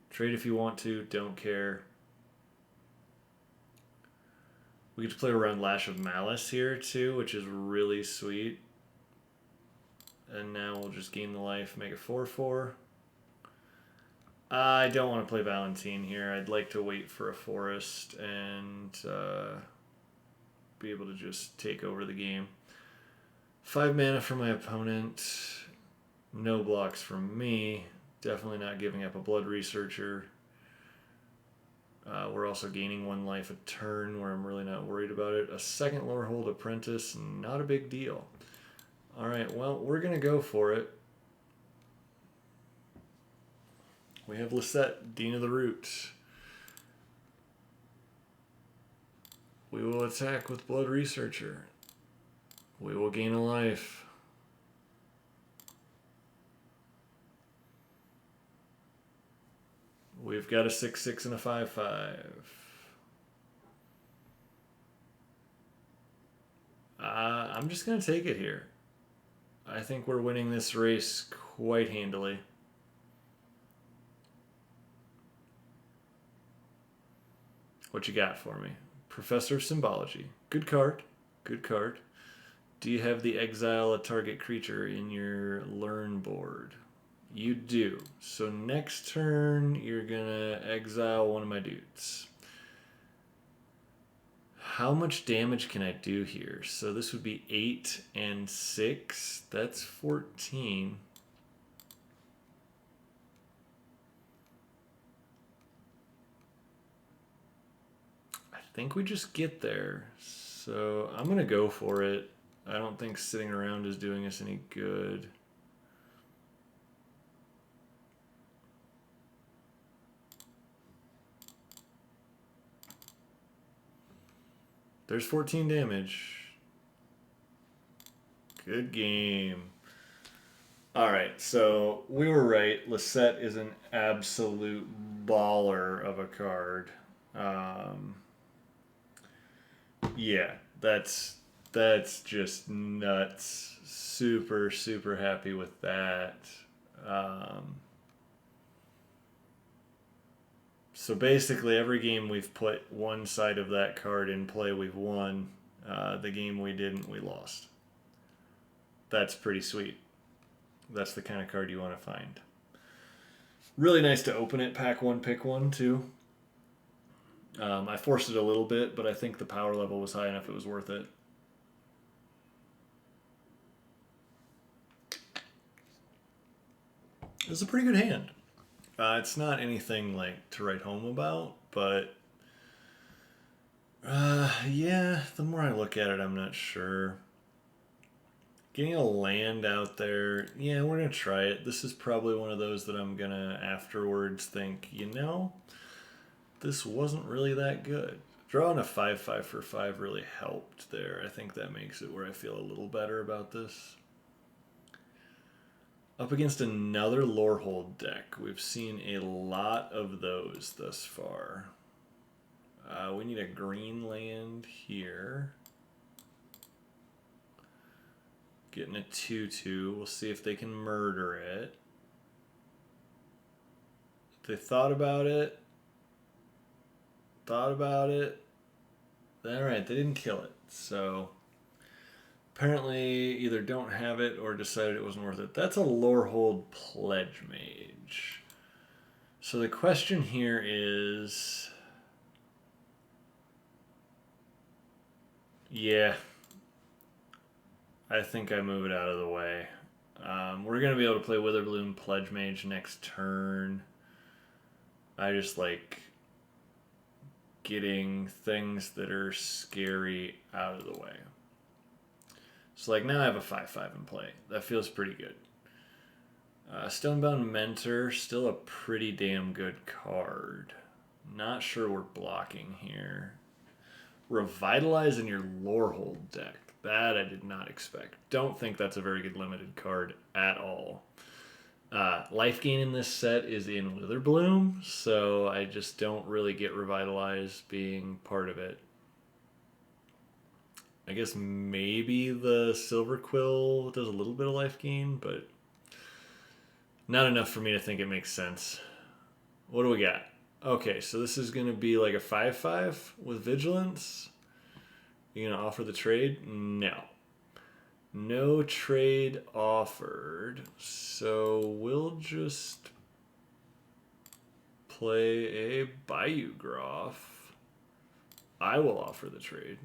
Trade if you want to. Don't care. We get to play around Lash of Malice here too, which is really sweet. And now we'll just gain the life, make it 4/4. I don't want to play Valentine here. I'd like to wait for a forest and be able to just take over the game. 5 mana for my opponent. No blocks from me. Definitely not giving up a Blood Researcher. We're also gaining 1 life a turn, where I'm really not worried about it. A second Lorehold Apprentice, not a big deal. Alright, well, we're going to go for it. We have Lisette, Dean of the Root. We will attack with Blood Researcher. We will gain a life. We've got a 6/6 and a 5/5. I'm just going to take it here. I think we're winning this race quite handily. What you got for me? Professor of Symbology. Good card. Good card. Do you have the exile a target creature in your learn board? You do. So next turn, you're going to exile one of my dudes. How much damage can I do here? So this would be 8 and 6. That's 14. I think we just get there. So I'm going to go for it. I don't think sitting around is doing us any good. There's 14 damage. Good game. Alright, so we were right. Lisette is an absolute baller of a card. Yeah, that's just nuts. Super, super happy with that. So basically, every game we've put one side of that card in play, we've won. The game we didn't, we lost. That's pretty sweet. That's the kind of card you want to find. Really nice to open it, pack 1, pick 1, too. I forced it a little bit, but I think the power level was high enough it was worth it. It was a pretty good hand. It's not anything like to write home about, but Yeah, the more I look at it, I'm not sure. Getting a land out there, yeah, we're gonna try it. This is probably one of those that I'm gonna afterwards think, this wasn't really that good. Drawing a 5/5 for 5 really helped there. I think that makes it where I feel a little better about this. Up against another Lorehold deck. We've seen a lot of those thus far. We need a green land here. Getting a 2/2. We'll see if they can murder it. They thought about it. Alright, they didn't kill it. So apparently either don't have it or decided it wasn't worth it. That's a Lorehold Pledge Mage. So the question here is... Yeah. I think I move it out of the way. We're going to be able to play Witherbloom Pledge Mage next turn. I just like getting things that are scary out of the way. So like now I have a 5/5 in play. That feels pretty good. Stonebound Mentor, still a pretty damn good card. Not sure we're blocking here. Revitalize in your Lorehold deck. That I did not expect. Don't think that's a very good limited card at all. Life gain in this set is in Witherbloom, so I just don't really get Revitalize being part of it. I guess maybe the Silver Quill does a little bit of life gain, but not enough for me to think it makes sense. What do we got? Okay, so this is going to be like a 5/5 with Vigilance. You going to offer the trade? No. No trade offered. So we'll just play a Bayou Groff. I will offer the trade.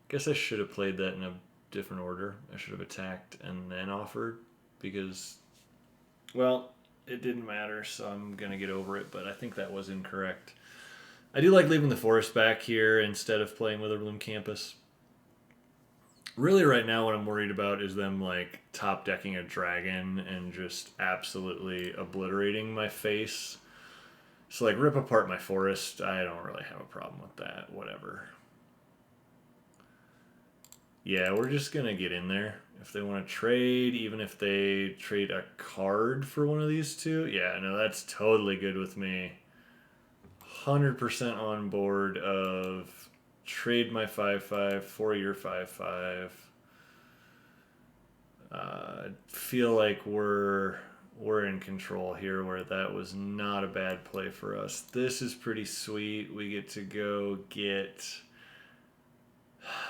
Guess I should have played that in a different order. I should have attacked and then offered because, well, it didn't matter, so I'm going to get over it, but I think that was incorrect. I do like leaving the forest back here instead of playing Witherbloom Campus. Really right now what I'm worried about is them like top decking a dragon and just absolutely obliterating my face. So like rip apart my forest, I don't really have a problem with that, whatever. Yeah, we're just going to get in there. If they want to trade, even if they trade a card for one of these two, yeah, no, that's totally good with me. 100% on board of trade my 5/5 for your 5/5. Feel like we're in control here, where that was not a bad play for us. This is pretty sweet. We get to go get...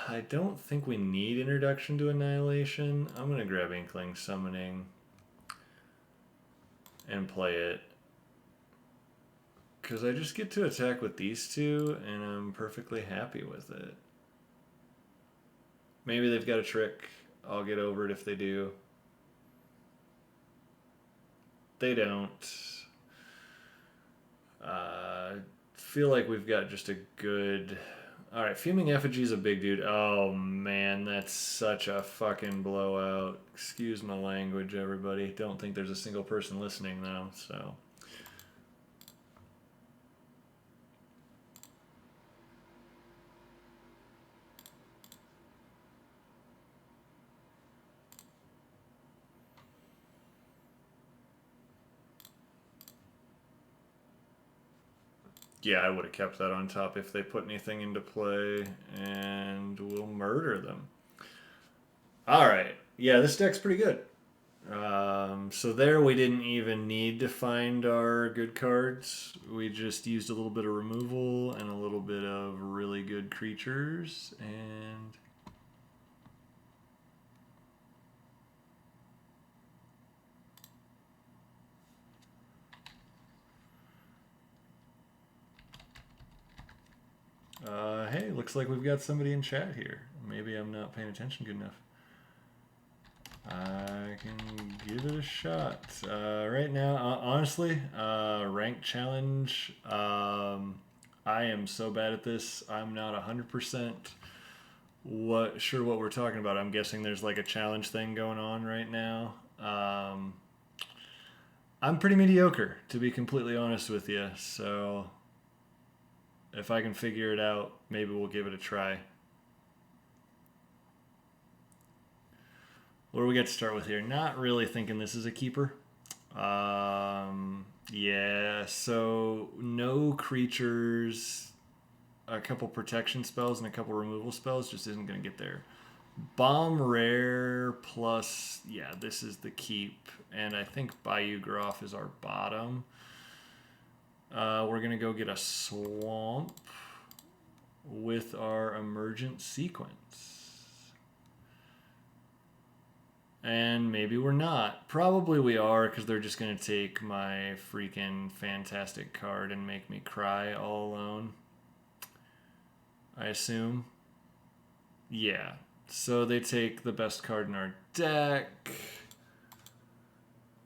I don't think we need Introduction to Annihilation. I'm going to grab Inkling Summoning and play it. Because I just get to attack with these two, and I'm perfectly happy with it. Maybe they've got a trick. I'll get over it if they do. They don't. Feel like we've got just a good... Alright, Fuming Effigy is a big dude. Oh man, that's such a fucking blowout. Excuse my language, everybody. Don't think there's a single person listening though, so... Yeah, I would have kept that on top if they put anything into play, and we'll murder them. Alright, yeah, this deck's pretty good. So there we didn't even need to find our good cards. We just used a little bit of removal and a little bit of really good creatures, and... hey, looks like we've got somebody in chat here. Maybe I'm not paying attention good enough. I can give it a shot. Right now, honestly, ranked challenge, I I am so bad at this. I'm not 100% sure what we're talking about. I'm guessing there's like a challenge thing going on right now. I'm pretty mediocre, to be completely honest with you. So if I can figure it out, maybe we'll give it a try. What do we got to start with here? Not really thinking this is a keeper. Yeah, so no creatures, a couple protection spells, and a couple removal spells just isn't going to get there. Bomb rare plus, yeah, this is the keep. And I think Bayou Groff is our bottom. We're going to go get a swamp with our emergent sequence. And maybe we're not. Probably we are, because they're just going to take my freaking fantastic card and make me cry all alone. I assume. Yeah. So they take the best card in our deck.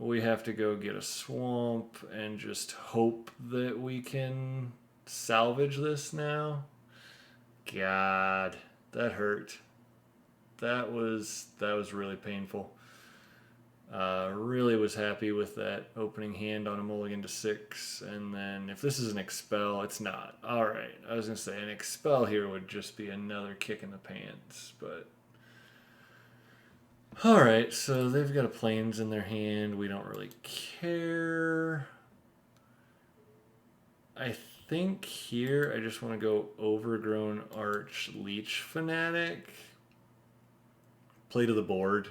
We have to go get a swamp and just hope that we can salvage this now. God, that hurt. That was really painful. Really was happy with that opening hand on a mulligan to 6. And then if this is an expel, it's not. Alright, I was going to say an expel here would just be another kick in the pants. But alright, so they've got a plains in their hand. We don't really care. I think here I just want to go Overgrown Arch Leech Fanatic. Play to the board.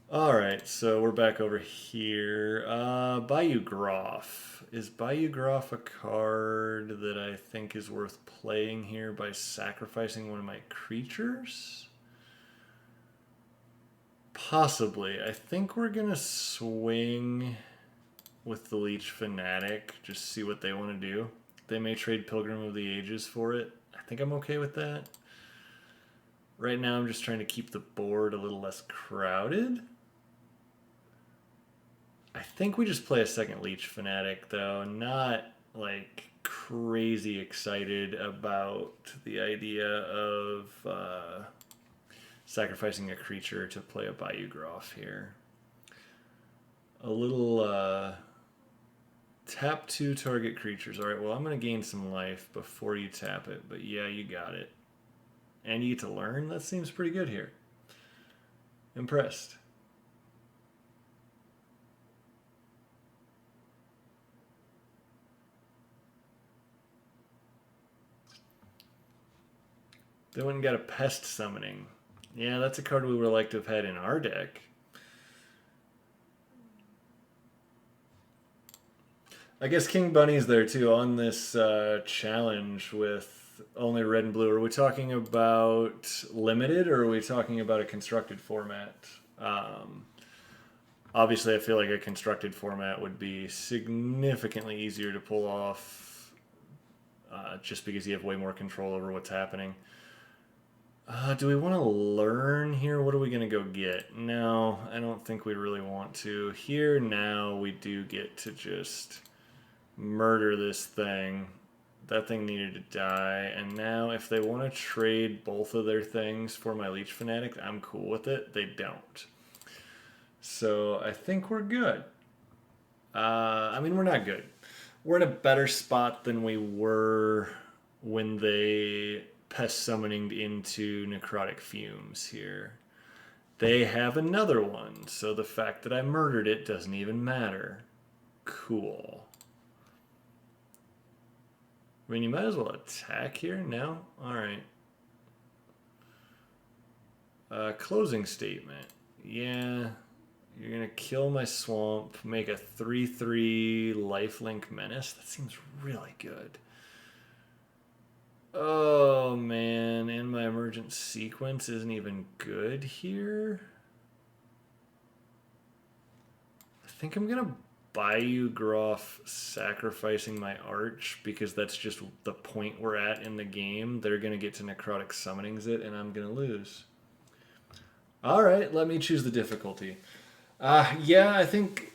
Alright, so we're back over here. Bayou Groff. Is Bayou Groff a card that I think is worth playing here by sacrificing one of my creatures? Possibly. I think we're going to swing with the Leech Fanatic, just see what they want to do. They may trade Pilgrim of the Ages for it. I think I'm okay with that. Right now I'm just trying to keep the board a little less crowded. I think we just play a second Leech Fanatic, though. Not, like, crazy excited about the idea of sacrificing a creature to play a Bayou Groff here. A little tap 2 target creatures. Alright, well, I'm going to gain some life before you tap it, but yeah, you got it. And you get to learn? That seems pretty good here. Impressed. They went and got a Pest Summoning. Yeah, that's a card we would have liked to have had in our deck. I guess King Bunny's there too on this challenge with only red and blue. Are we talking about limited or are we talking about a constructed format? Obviously, I feel like a constructed format would be significantly easier to pull off just because you have way more control over what's happening. Do we want to learn here? What are we going to go get? No, I don't think we really want to. Here now we do get to just murder this thing. That thing needed to die. And now if they want to trade both of their things for my Leech Fanatic, I'm cool with it. They don't. So I think we're good. I mean, we're not good. We're in a better spot than we were when they Pest Summoning into Necrotic Fumes here. They have another one, so the fact that I murdered it doesn't even matter. Cool. I mean, you might as well attack here. No? Alright. Closing statement. Yeah. You're going to kill my swamp, make a 3/3 lifelink menace. That seems really good. Oh, man. And my emergent sequence isn't even good here. I think I'm going to Bayou Groff sacrificing my Arch because that's just the point we're at in the game. They're going to get to Necrotic Summonings it, and I'm going to lose. All right, let me choose the difficulty. Yeah, I think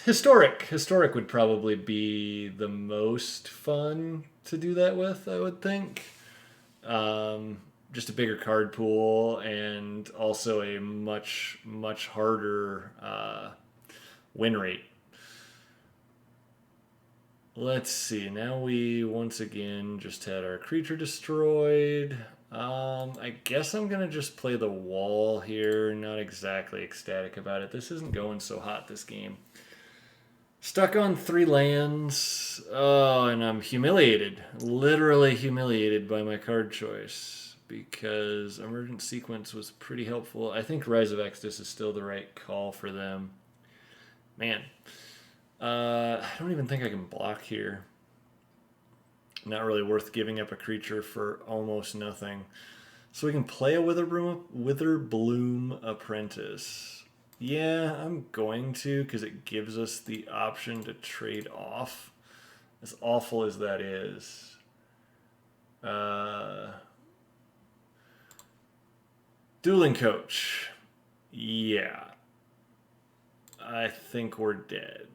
historic. Historic would probably be the most fun to do that with, I would think. Just a bigger card pool and also a much, much harder win rate. Let's see. Now we once again just had our creature destroyed. I guess I'm going to just play the wall here. Not exactly ecstatic about it. This isn't going so hot this game. Stuck on 3 lands. Oh, and I'm humiliated. Literally humiliated by my card choice. Because Emergent Sequence was pretty helpful. I think Rise of Exodus is still the right call for them. Man. I don't even think I can block here. Not really worth giving up a creature for almost nothing. So we can play a Witherbloom Apprentice. Yeah, I'm going to because it gives us the option to trade off. As awful as that is. Dueling Coach. Yeah. I think we're dead.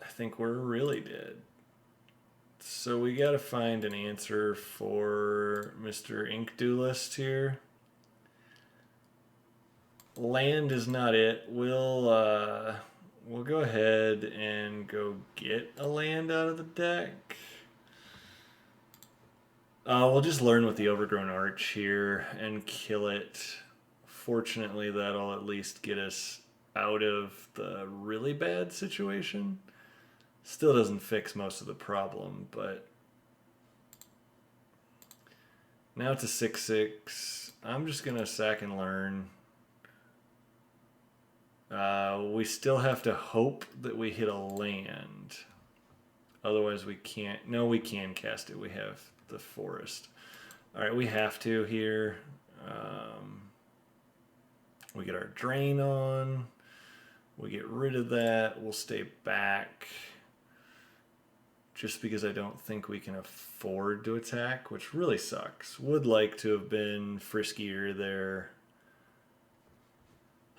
I think we're really dead. So we got to find an answer for Mr. Ink Duelist here. Land is not it. We'll go ahead and go get a land out of the deck. We'll just learn with the Overgrown Arch here and kill it. Fortunately, that'll at least get us out of the really bad situation. Still doesn't fix most of the problem, but now it's a 6/6. I'm just going to sack and learn. We still have to hope that we hit a land. Otherwise we can't. No, we can cast it. We have the forest. All right, we have to here. We get our drain on. We get rid of that. We'll stay back. Just because I don't think we can afford to attack, which really sucks. Would like to have been friskier there.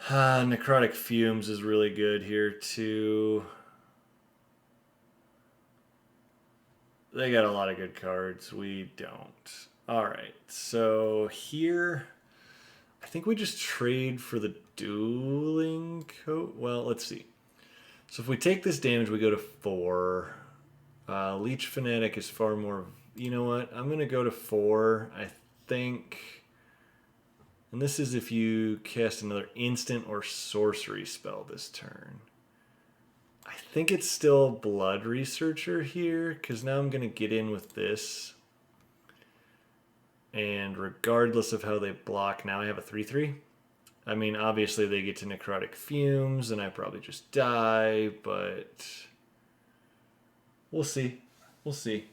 Necrotic Fumes is really good here too. They got a lot of good cards. We don't. Alright, so here I think we just trade for the Dueling Coat. Well, let's see. So if we take this damage, we go to 4. Leech Fanatic is far more... You know what? I'm going to go to 4. I think... And this is if you cast another instant or sorcery spell this turn. I think it's still Blood Researcher here, because now I'm going to get in with this. And regardless of how they block, now I have a 3/3. I mean, obviously they get to Necrotic Fumes, and I probably just die, but... We'll see. We'll see.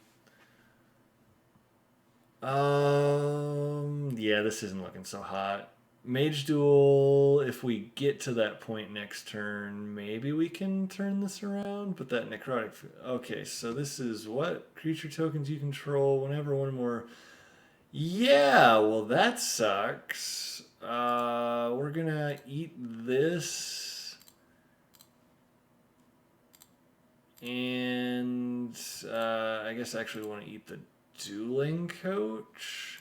Yeah, this isn't looking so hot. Mage Duel, if we get to that point next turn, maybe we can turn this around, but that Necrotic... Okay, so this is what? Creature tokens you control whenever one more... Yeah, well that sucks. We're gonna eat this. And I guess I actually want to eat the Dueling Coach.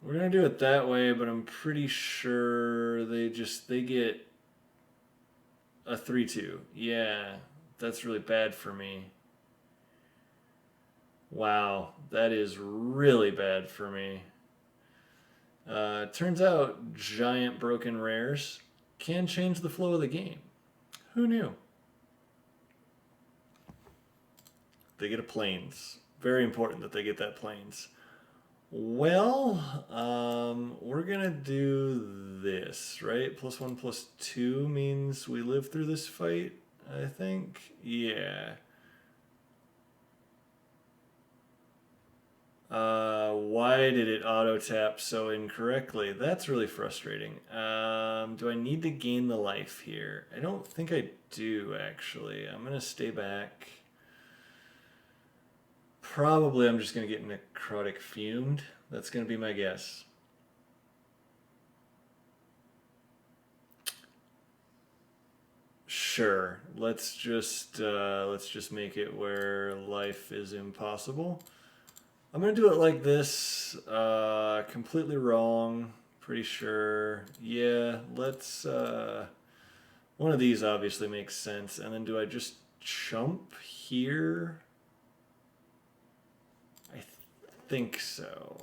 We're going to do it that way, but I'm pretty sure they get a 3/2. Yeah, that's really bad for me. Wow, that is really bad for me. Turns out giant broken rares can change the flow of the game. Who knew? They get a Plains. Very important that they get that Plains. Well, we're going to do this, right? +1/+2 means we live through this fight, I think. Yeah. Why did it auto tap so incorrectly? That's really frustrating. Do I need to gain the life here? I don't think I do, actually. I'm going to stay back. Probably I'm just going to get necrotic fumed. That's going to be my guess. Sure. Let's just make it where life is impossible. I'm gonna do it like this. Completely wrong. Pretty sure. Yeah. Let's. One of these obviously makes sense. And then do I just chump here? I think so.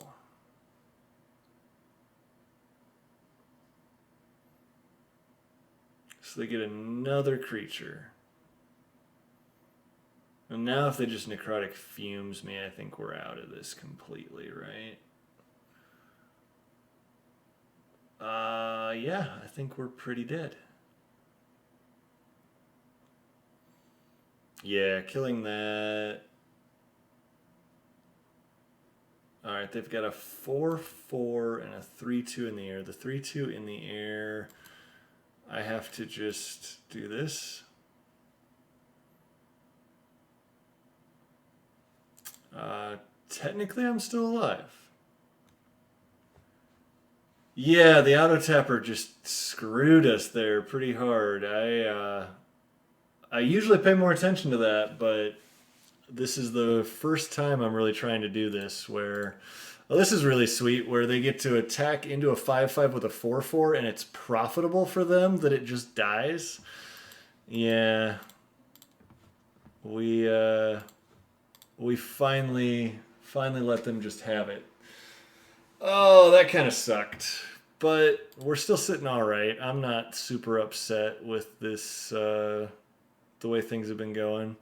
So they get another creature. And now if they just necrotic fumes me, I think we're out of this completely, right? Yeah, I think we're pretty dead. Yeah, killing that. Alright, they've got a 4/4 and a 3/2 in the air. The 3/2 in the air, I have to just do this. Technically, I'm still alive. Yeah, the auto tapper just screwed us there pretty hard. I usually pay more attention to that, but this is the first time I'm really trying to do this where, well, this is really sweet, where they get to attack into a 5/5 with a 4/4 and it's profitable for them that it just dies. Yeah. We finally let them just have it. Oh, that kind of sucked. But we're still sitting all right. I'm not super upset with this, the way things have been going.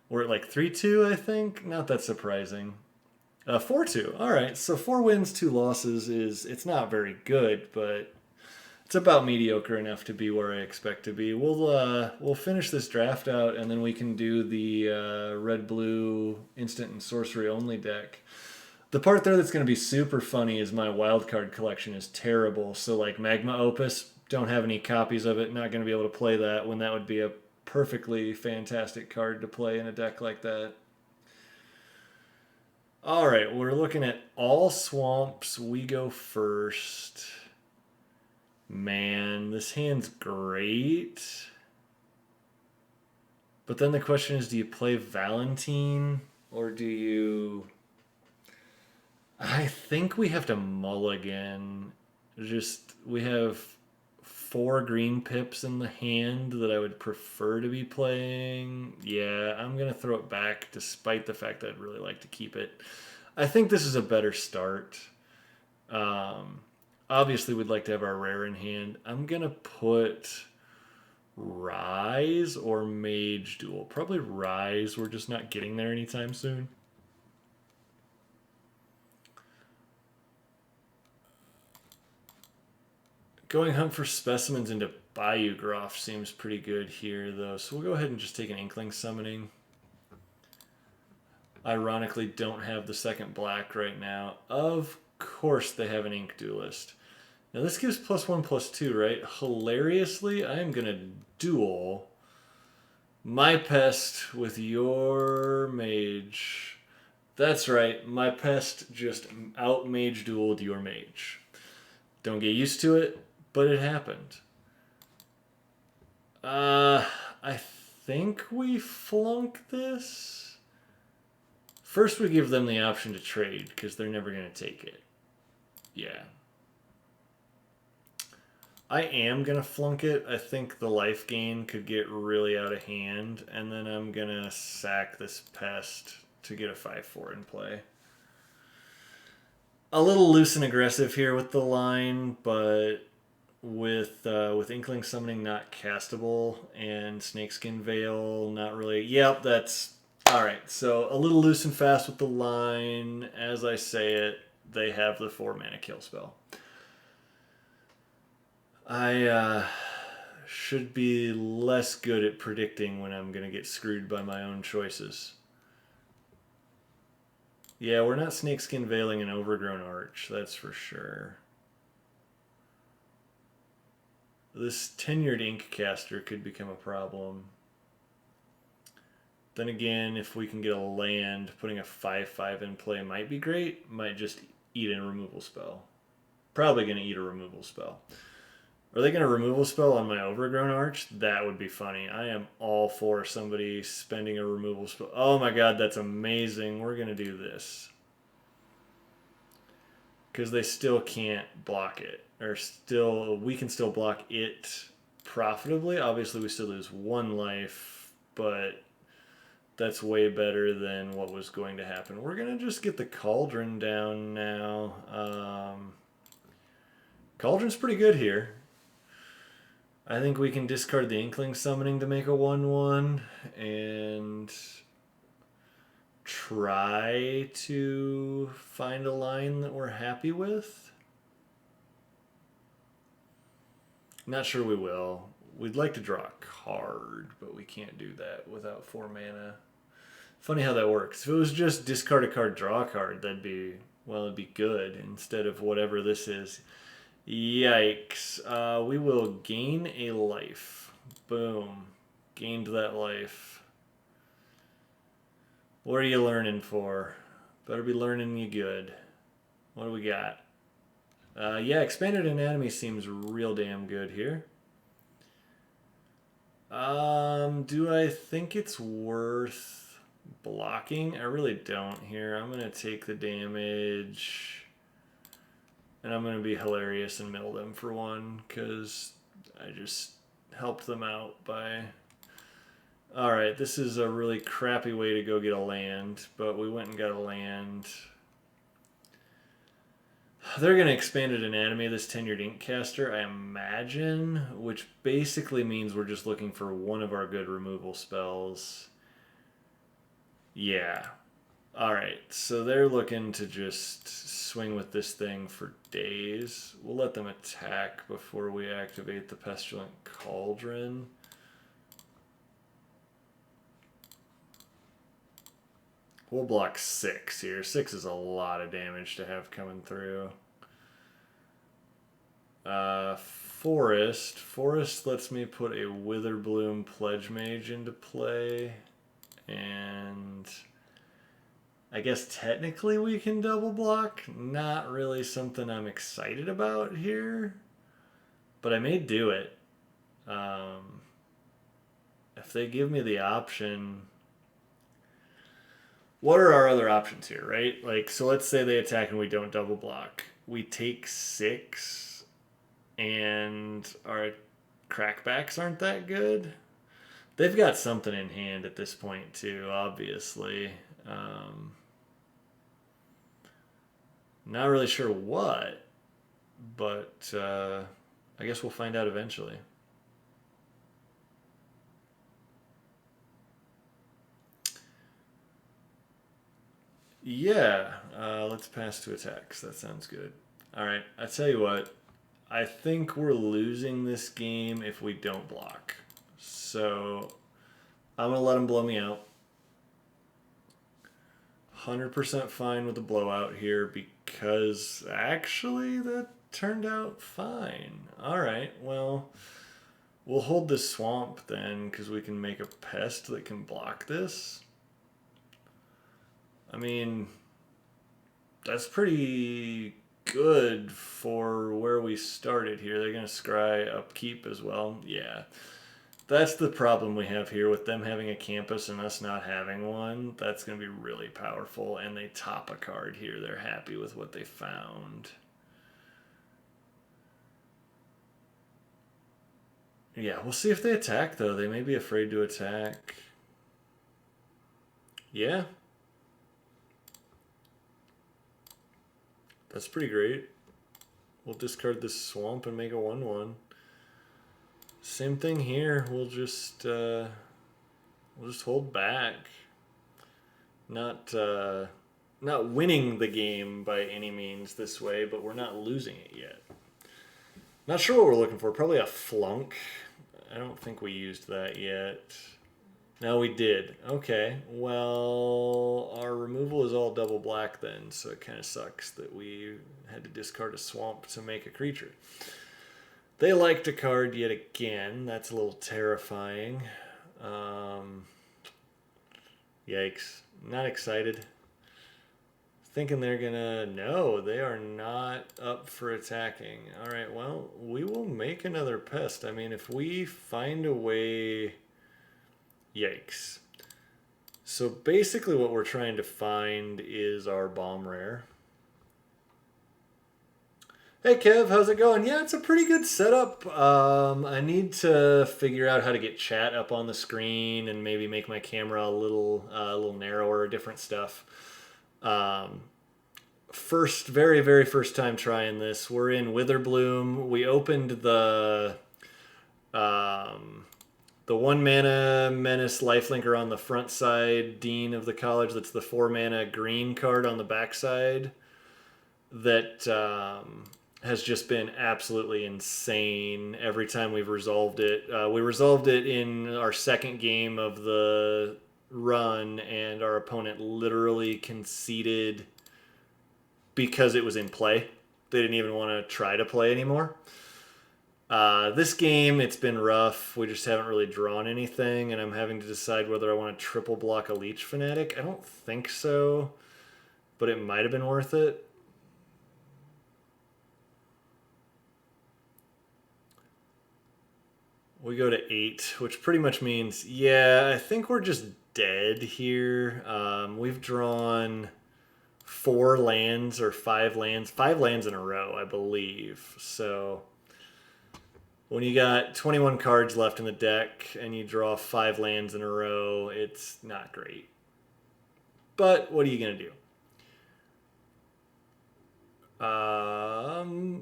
We're at like 3-2, I think. Not that surprising. 4-2. All right. So 4 wins, 2 losses it's not very good, but it's about mediocre enough to be where I expect to be. We'll finish this draft out, and then we can do the red-blue instant and sorcery only deck. The part there that's going to be super funny is my wildcard collection is terrible. So like Magma Opus, don't have any copies of it. Not going to be able to play that when that would be a perfectly fantastic card to play in a deck like that. All right, we're looking at all swamps. We go first. Man, this hand's great. But then the question is, do you play Valentine or do you... I think we have to mulligan. We have 4 green pips in the hand that I would prefer to be playing. Yeah, I'm going to throw it back despite the fact that I'd really like to keep it. I think this is a better start. Obviously, we'd like to have our rare in hand. I'm going to put Rise or Mage Duel. Probably Rise. We're just not getting there anytime soon. Going hunt for specimens into Bayou Groff seems pretty good here, though. So we'll go ahead and just take an Inkling Summoning. Ironically, don't have the second black right now. Of course they have an Ink Duelist. Now this gives +1/+2, right? Hilariously, I am going to duel my pest with your mage. That's right, my pest just out-mage dueled your mage. Don't get used to it, but it happened. I think we flunk this. First we give them the option to trade, because they're never going to take it. Yeah. I am going to flunk it. I think the life gain could get really out of hand, and then I'm going to sack this pest to get a 5/4 in play. A little loose and aggressive here with the line, but with Inkling Summoning not castable and Snakeskin Veil not really... Yep, that's... Alright, so a little loose and fast with the line. As I say it, they have the 4-mana kill spell. I should be less good at predicting when I'm going to get screwed by my own choices. Yeah, we're not Snakeskin Veiling an Overgrown Arch, that's for sure. This Tenured Inkcaster could become a problem. Then again, if we can get a land, putting a 5/5 in play might be great. Might just eat a removal spell. Probably going to eat a removal spell. Are they going to removal spell on my Overgrown Arch? That would be funny. I am all for somebody spending a removal spell. Oh my god, that's amazing. We're going to do this. Because they still can't block it. Or still, we can still block it profitably. Obviously, we still lose 1 life, but that's way better than what was going to happen. We're going to just get the Cauldron down now. Cauldron's pretty good here. I think we can discard the Inkling Summoning to make a 1/1 and try to find a line that we're happy with. Not sure we will. We'd like to draw a card, but we can't do that without 4 mana. Funny how that works. If it was just discard a card, draw a card, that'd be, well, it'd be good instead of whatever this is. Yikes. We will gain a life. Boom. Gained that life. What are you learning for? Better be learning you good. What do we got? Yeah, Expanded Anatomy seems real damn good here. Do I think it's worth blocking? I really don't here. I'm going to take the damage. And I'm going to be hilarious and mill them for 1 because I just helped them out by... Alright, this is a really crappy way to go get a land, but we went and got a land. They're going to Expanded Anatomy, this Tenured Inkcaster, I imagine, which basically means we're just looking for 1 of our good removal spells. Yeah. Alright, so they're looking to just swing with this thing for days. We'll let them attack before we activate the Pestilent Cauldron. We'll block 6 here. 6 is a lot of damage to have coming through. Forest. Forest lets me put a Witherbloom Pledge Mage into play. And I guess technically we can double block. Not really something I'm excited about here. But I may do it. If they give me the option... What are our other options here, right? Like, so let's say they attack and we don't double block. We take 6, and our crackbacks aren't that good. They've got something in hand at this point, too, obviously. Not really sure what, but I guess we'll find out eventually. Yeah, let's pass to attacks. That sounds good. All right, I tell you what. I think we're losing this game if we don't block. So I'm going to let them blow me out. 100% fine with the blowout here because actually that turned out fine. All right, well, we'll hold this swamp then because we can make a pest that can block this. I mean, that's pretty good for where we started here. They're going to scry upkeep as well. Yeah. That's the problem we have here with them having a campus and us not having one. That's going to be really powerful. And they top a card here. They're happy with what they found. Yeah, we'll see if they attack, though. They may be afraid to attack. Yeah. That's pretty great. We'll discard this swamp and make a 1/1. Same thing here. We'll just hold back. Not winning the game by any means this way, but we're not losing it yet. Not sure what we're looking for. Probably a flunk. I don't think we used that yet. No, we did. Okay. Well, our removal is all double black then, so it kind of sucks that we had to discard a swamp to make a creature. They liked a card yet again. That's a little terrifying. Um, Yikes. Not excited. Thinking they're gonna. No, they are not up for attacking. Alright, well, we will make another pest. I mean, if we find a way. Yikes. So basically, what we're trying to find is our bomb rare. Hey Kev, how's it going? Yeah, it's a pretty good setup. I need to figure out how to get chat up on the screen and maybe make my camera a little narrower, different stuff. Um, very first time trying this. We're in Witherbloom. We opened the 1 mana Menace Lifelinker on the front side, Dean of the College. That's the 4 mana green card on the backside. That has just been absolutely insane every time we've resolved it. We resolved it in our second game of the run, and our opponent literally conceded because it was in play. They didn't even want to try to play anymore. This game, it's been rough. We just haven't really drawn anything, and I'm having to decide whether I want to triple block a Leech Fanatic. I don't think so, but it might have been worth it. We go to 8, which pretty much means, yeah, I think we're just dead here. We've drawn 4 lands or 5 lands in a row, I believe. So when you got 21 cards left in the deck and you draw 5 lands in a row, it's not great. But what are you going to do?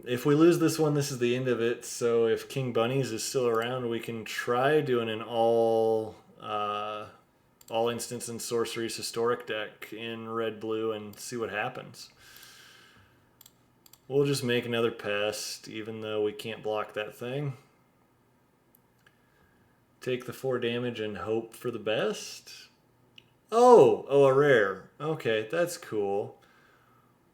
If we lose this one, this is the end of it. So if King Bunnies is still around, we can try doing an all instants and sorceries historic deck in red blue and see what happens. We'll just make another pest, even though we can't block that thing. Take the 4 damage and hope for the best. Oh, a rare. Okay, that's cool.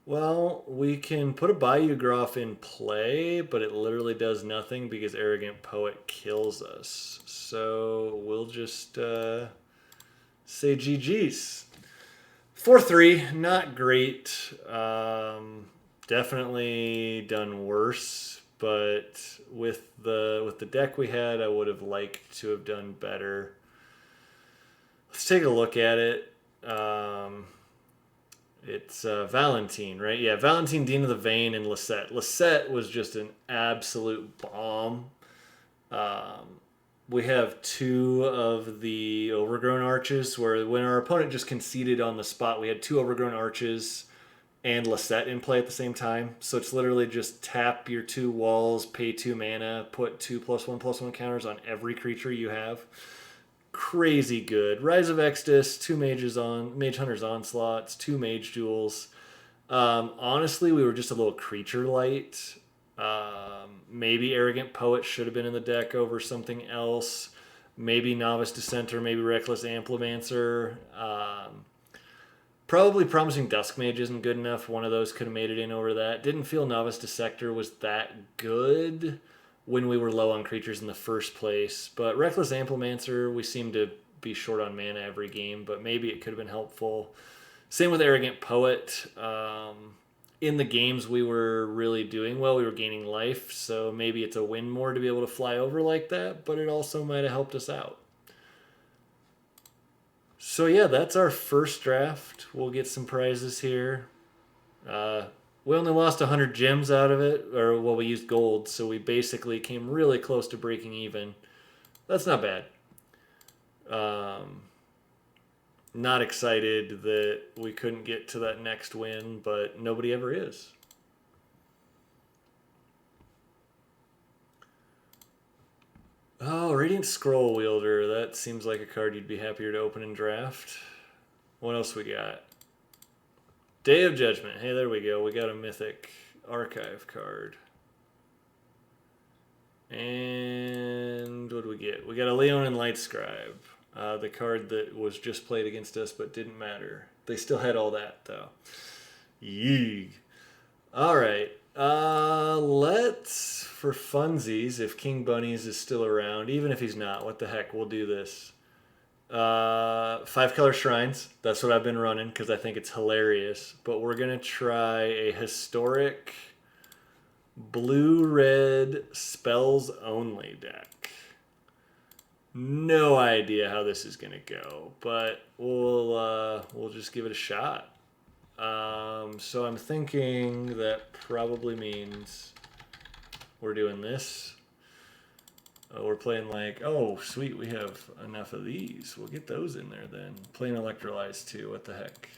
Well, we can put a Bayou Groff in play, but it literally does nothing because Arrogant Poet kills us. So we'll just say GG's. 4-3, not great. Definitely done worse, but with the deck we had, I would have liked to have done better. Let's take a look at it. It's Valentine, right? Yeah, Valentine, Dean of the Vein, and Lisette. Lisette was just an absolute bomb. We have 2 of the Overgrown Arches, where when our opponent just conceded on the spot, we had 2 Overgrown Arches and Lisette in play at the same time. So it's literally just tap your 2 walls, pay 2 mana, put 2+1/+1 counters on every creature you have. Crazy good. Rise of Exodus, 2 Mage Hunter's Onslaughts, 2 Mage Duels. Honestly, we were just a little creature light. Maybe Arrogant Poet should have been in the deck over something else. Maybe Novice Dissenter, maybe Reckless Amplimancer. Probably Promising Dusk Mage isn't good enough. One of those could have made it in over that. Didn't feel Novice Dissector was that good when we were low on creatures in the first place. But Reckless Amplimancer, we seem to be short on mana every game, but maybe it could have been helpful. Same with Arrogant Poet. In the games we were really doing well, we were gaining life, so maybe it's a win more to be able to fly over like that, but it also might have helped us out. So yeah, that's our first draft. We'll get some prizes here. We only lost 100 gems out of it, or well, we used gold, so we basically came really close to breaking even. That's not bad. Not excited that we couldn't get to that next win, but nobody ever is. Oh, Radiant Scroll Wielder. That seems like a card you'd be happier to open in draft. What else we got? Day of Judgment. Hey, there we go. We got a Mythic Archive card. And what do we get? We got a Leonin Light Scribe. the card that was just played against us but didn't matter. They still had all that, though. Yeeg. All right. Let's, for funsies, if King Bunnies is still around, even if he's not, what the heck, we'll do this. 5-color shrines. That's what I've been running because I think it's hilarious. But we're going to try a historic blue-red spells only deck. No idea how this is going to go, but we'll just give it a shot. So I'm thinking that probably means we're doing this. We're playing like, oh, sweet, we have enough of these. We'll get those in there then. Playing Electrolyze too, what the heck.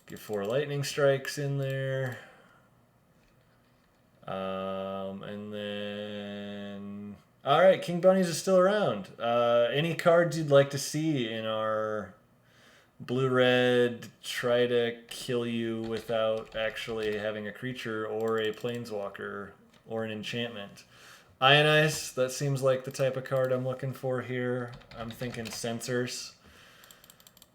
Get 4 lightning strikes in there. And then... Alright, King Bunnies is still around. Any cards you'd like to see in our blue-red try to kill you without actually having a creature or a planeswalker or an enchantment? Ionize, that seems like the type of card I'm looking for here. I'm thinking Sensors.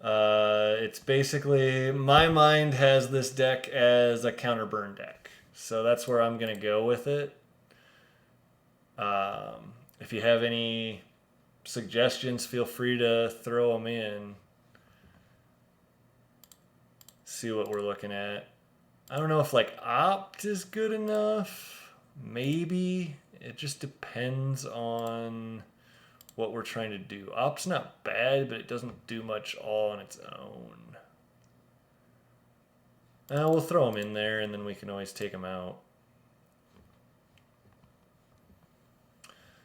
It's basically, my mind has this deck as a counterburn deck. So that's where I'm going to go with it. If you have any suggestions, feel free to throw them in. See what we're looking at. I don't know if like Opt is good enough. Maybe. It just depends on what we're trying to do. Opt's not bad, but it doesn't do much all on its own. We'll throw them in there, and then we can always take them out.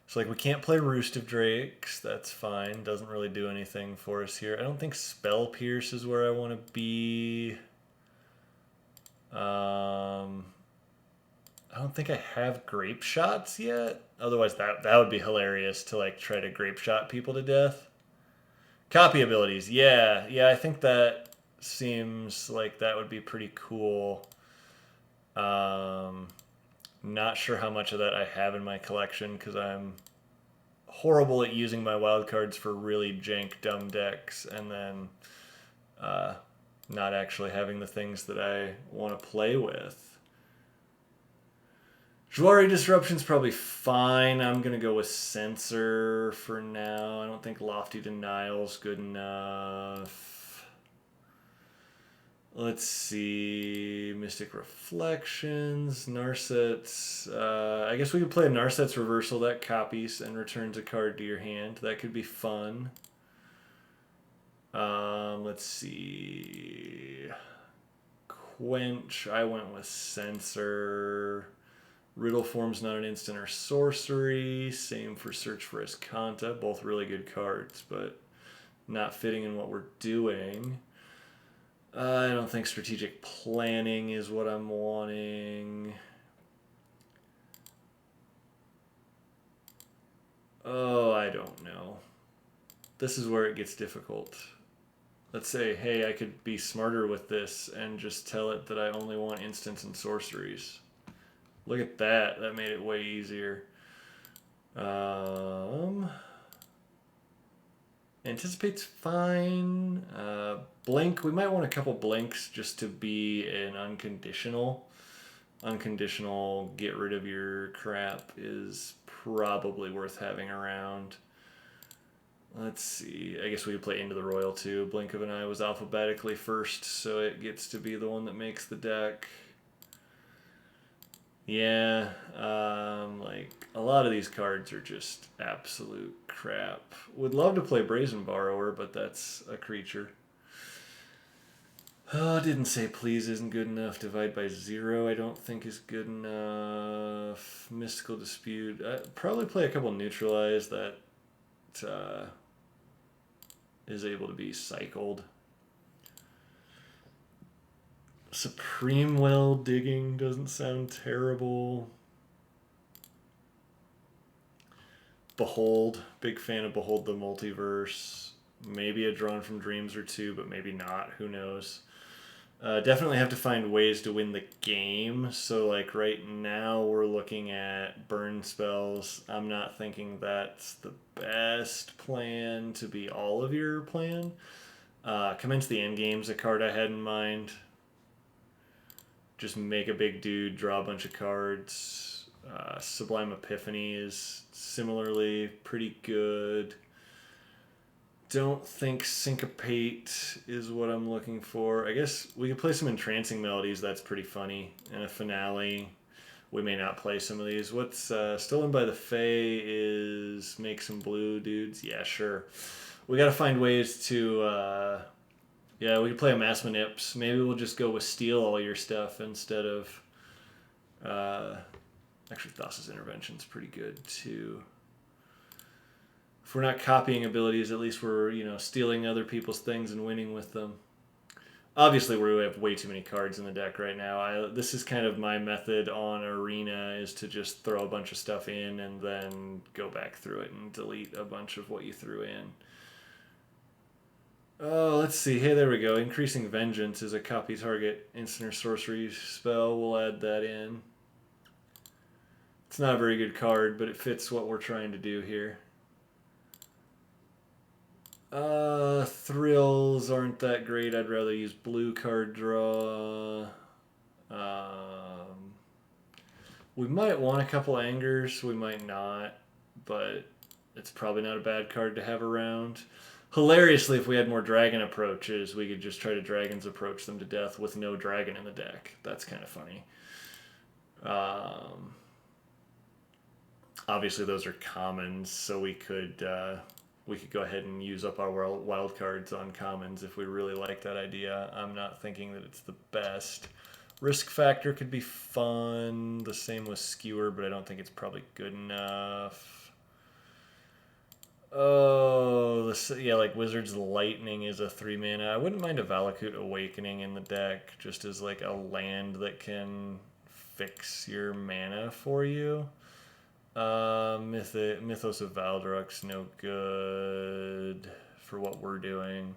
So, like, we can't play Roost of Drakes. That's fine. Doesn't really do anything for us here. I don't think Spell Pierce is where I want to be. I don't think I have Grape Shots yet. Otherwise, that would be hilarious to, like, try to Grape Shot people to death. Copy abilities. Yeah, I think that seems like that would be pretty cool. Not sure how much of that I have in my collection because I'm horrible at using my wildcards for really jank, dumb decks and then not actually having the things that I want to play with. Jwari Disruption's probably fine. I'm going to go with Censor for now. I don't think Lofty Denial's good enough. Let's see, Mystic Reflections, Narsets. I guess we could play a Narset's Reversal that copies and returns a card to your hand. That could be fun. Let's see. Quench, I went with Censor. Riddle Form's not an instant or sorcery. Same for Search for Escanta. Both really good cards, but not fitting in what we're doing. I don't think Strategic Planning is what I'm wanting. Oh, I don't know. This is where it gets difficult. Let's say, hey, I could be smarter with this and just tell it that I only want instants and sorceries. Look at that. That made it way easier. Anticipate's fine. Blink, we might want a couple blinks just to be an unconditional. Unconditional get rid of your crap is probably worth having around. Let's see. I guess we could play Into the Royal too. Blink of an Eye was alphabetically first, so it gets to be the one that makes the deck. Yeah, like a lot of these cards are just absolute crap. Would love to play Brazen Borrower, but that's a creature. Oh, didn't say Please isn't good enough. Divide by 0 I don't think is good enough. Mystical Dispute. I'd probably play a couple Neutralize that is able to be cycled. Supreme Well Digging doesn't sound terrible. Behold, big fan of Behold the Multiverse. Maybe a Drawn from Dreams or two, but maybe not. Who knows? Definitely have to find ways to win the game. So, like, right now we're looking at burn spells. I'm not thinking that's the best plan to be all of your plan. Commence the end game's a card I had in mind. Just make a big dude, draw a bunch of cards. Sublime Epiphany is similarly pretty good. Don't think Syncopate is what I'm looking for. I guess we could play some Entrancing Melodies. That's pretty funny. And a Finale. We may not play some of these. What's Stolen by the Fae is make some blue dudes. Yeah, sure. We got to find ways to... yeah, we could play a Mass Manips. Maybe we'll just go with steal all your stuff instead of... actually, Thassa's Intervention's pretty good, too. If we're not copying abilities, at least we're, stealing other people's things and winning with them. Obviously, we have way too many cards in the deck right now. This is kind of my method on Arena, is to just throw a bunch of stuff in and then go back through it and delete a bunch of what you threw in. Oh, let's see. Hey, there we go. Increasing Vengeance is a copy target instant or sorcery spell. We'll add that in. It's not a very good card, but it fits what we're trying to do here. Thrills aren't that great. I'd rather use blue card draw. We might want a couple Angers. We might not, but it's probably not a bad card to have around. Hilariously, if we had more dragon approaches, we could just try to dragons approach them to death with no dragon in the deck. That's kind of funny. Obviously, those are commons, so we could go ahead and use up our wild cards on commons if we really like that idea. I'm not thinking that it's the best. Risk Factor could be fun. The same with Skewer, but I don't think it's probably good enough. Oh, yeah, like Wizard's Lightning is a 3 mana. I wouldn't mind a Valakut Awakening in the deck, just as like a land that can fix your mana for you. Mythos of Valdruk's no good for what we're doing.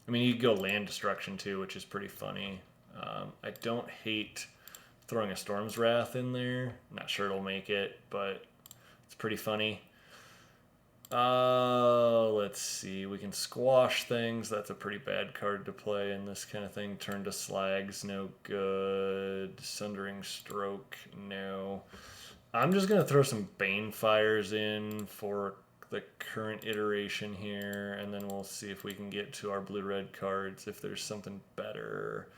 I mean, you could go land destruction too, which is pretty funny. I don't hate throwing a Storm's Wrath in there. I'm not sure it'll make it, but it's pretty funny. Let's see. We can squash things. That's a pretty bad card to play in this kind of thing. Turn to Slags, no good. Sundering Stroke, no. I'm just going to throw some Banefires in for the current iteration here, and then we'll see if we can get to our blue-red cards if there's something better.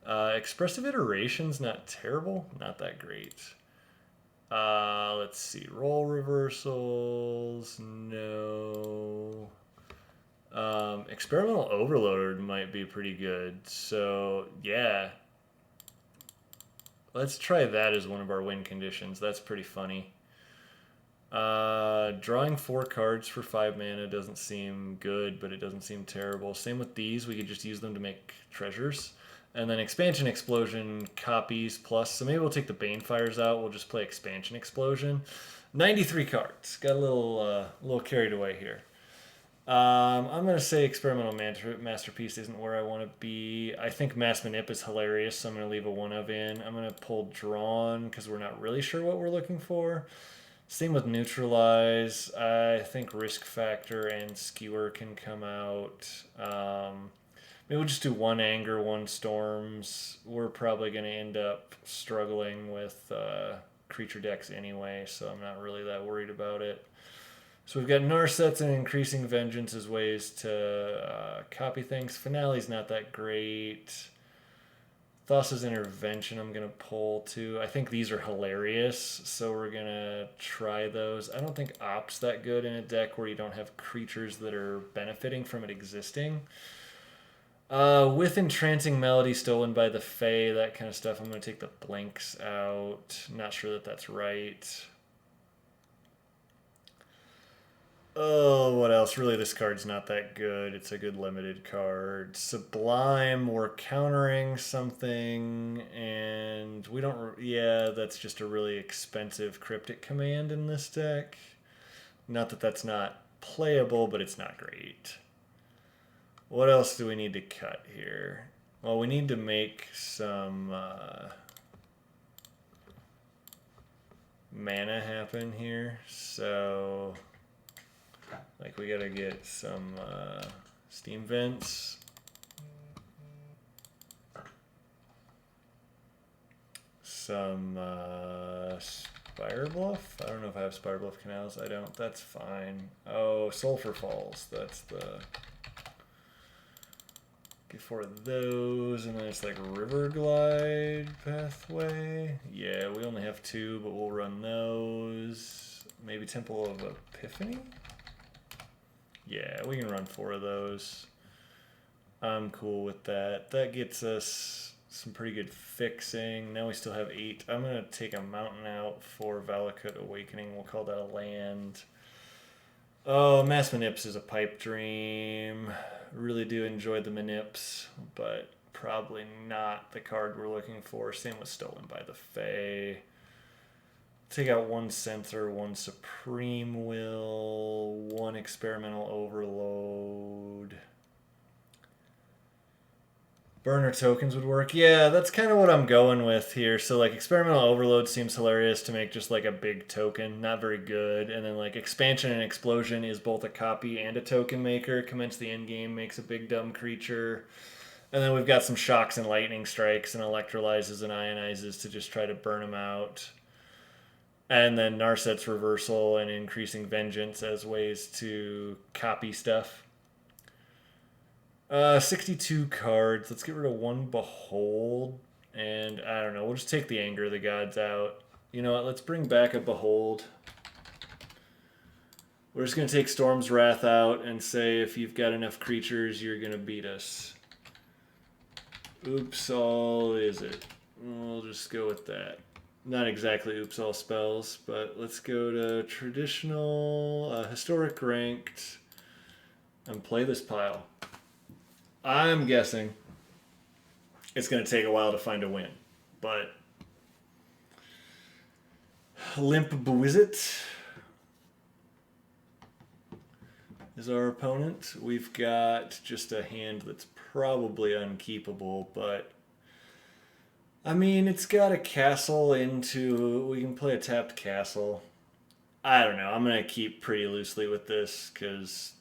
Expressive Iteration's not terrible, not that great. Let's see. Role Reversals, no. Experimental Overloader might be pretty good, so yeah. Let's try that as one of our win conditions. That's pretty funny. Drawing 4 cards for 5 mana doesn't seem good, but it doesn't seem terrible. Same with these. We could just use them to make treasures. And then Expansion Explosion copies plus. So maybe we'll take the Banefires out. We'll just play Expansion Explosion. 93 cards. Got a little carried away here. I'm going to say Experimental Masterpiece isn't where I want to be. I think Mass Manip is hilarious, so I'm going to leave a 1 of in. I'm going to pull Drawn because we're not really sure what we're looking for. Same with Neutralize. I think Risk Factor and Skewer can come out. Maybe we'll just do 1 Anger, 1 Storms. We're probably going to end up struggling with creature decks anyway, so I'm not really that worried about it. So we've got Narsets and Increasing Vengeance as ways to copy things. Finale's not that great. Thassa's Intervention I'm going to pull too. I think these are hilarious, so we're going to try those. I don't think Opt's that good in a deck where you don't have creatures that are benefiting from it existing. With Entrancing Melody, Stolen by the Fae, that kind of stuff, I'm going to take the blanks out. Not sure that that's right. Oh, what else? Really, this card's not that good. It's a good limited card. Sublime, we're countering something, and we don't... Yeah, that's just a really expensive Cryptic Command in this deck. Not that that's not playable, but it's not great. What else do we need to cut here? Well, we need to make some mana happen here. So, like, we gotta get some steam vents. Some Spire Bluff? I don't know if I have Spire Bluff Canals. I don't. That's fine. Oh, Sulphur Falls. That's the... Before those, and then it's like River Glide Pathway. Yeah, we only have 2, but we'll run those. Maybe Temple of Epiphany? Yeah, we can run 4 of those. I'm cool with that. That gets us some pretty good fixing. Now we still have 8. I'm going to take a mountain out for Valakut Awakening. We'll call that a land. Oh, Mass Manips is a pipe dream. Really do enjoy the Manips, but probably not the card we're looking for. Same with Stolen by the Fae. Take out 1 Censor, 1 Supreme Will, 1 Experimental Overload. Burner tokens would work. Yeah, that's kind of what I'm going with here. So, like, Experimental Overload seems hilarious to make just, like, a big token. Not very good. And then, like, Expansion and Explosion is both a copy and a token maker. Commence the end game makes a big dumb creature. And then we've got some Shocks and Lightning Strikes and Electrolyzes and Ionizes to just try to burn them out. And then Narset's Reversal and Increasing Vengeance as ways to copy stuff. 62 cards. Let's get rid of 1 Behold. And I don't know. We'll just take the Anger of the Gods out. You know what? Let's bring back a Behold. We're just going to take Storm's Wrath out and say if you've got enough creatures, you're going to beat us. Oops, all is it? We'll just go with that. Not exactly oops all spells, but let's go to traditional, historic ranked, and play this pile. I'm guessing it's going to take a while to find a win, but Limp Bwizzit is our opponent. We've got just a hand that's probably unkeepable, but I mean, it's got a castle into... We can play a tapped castle. I don't know. I'm going to keep pretty loosely with this because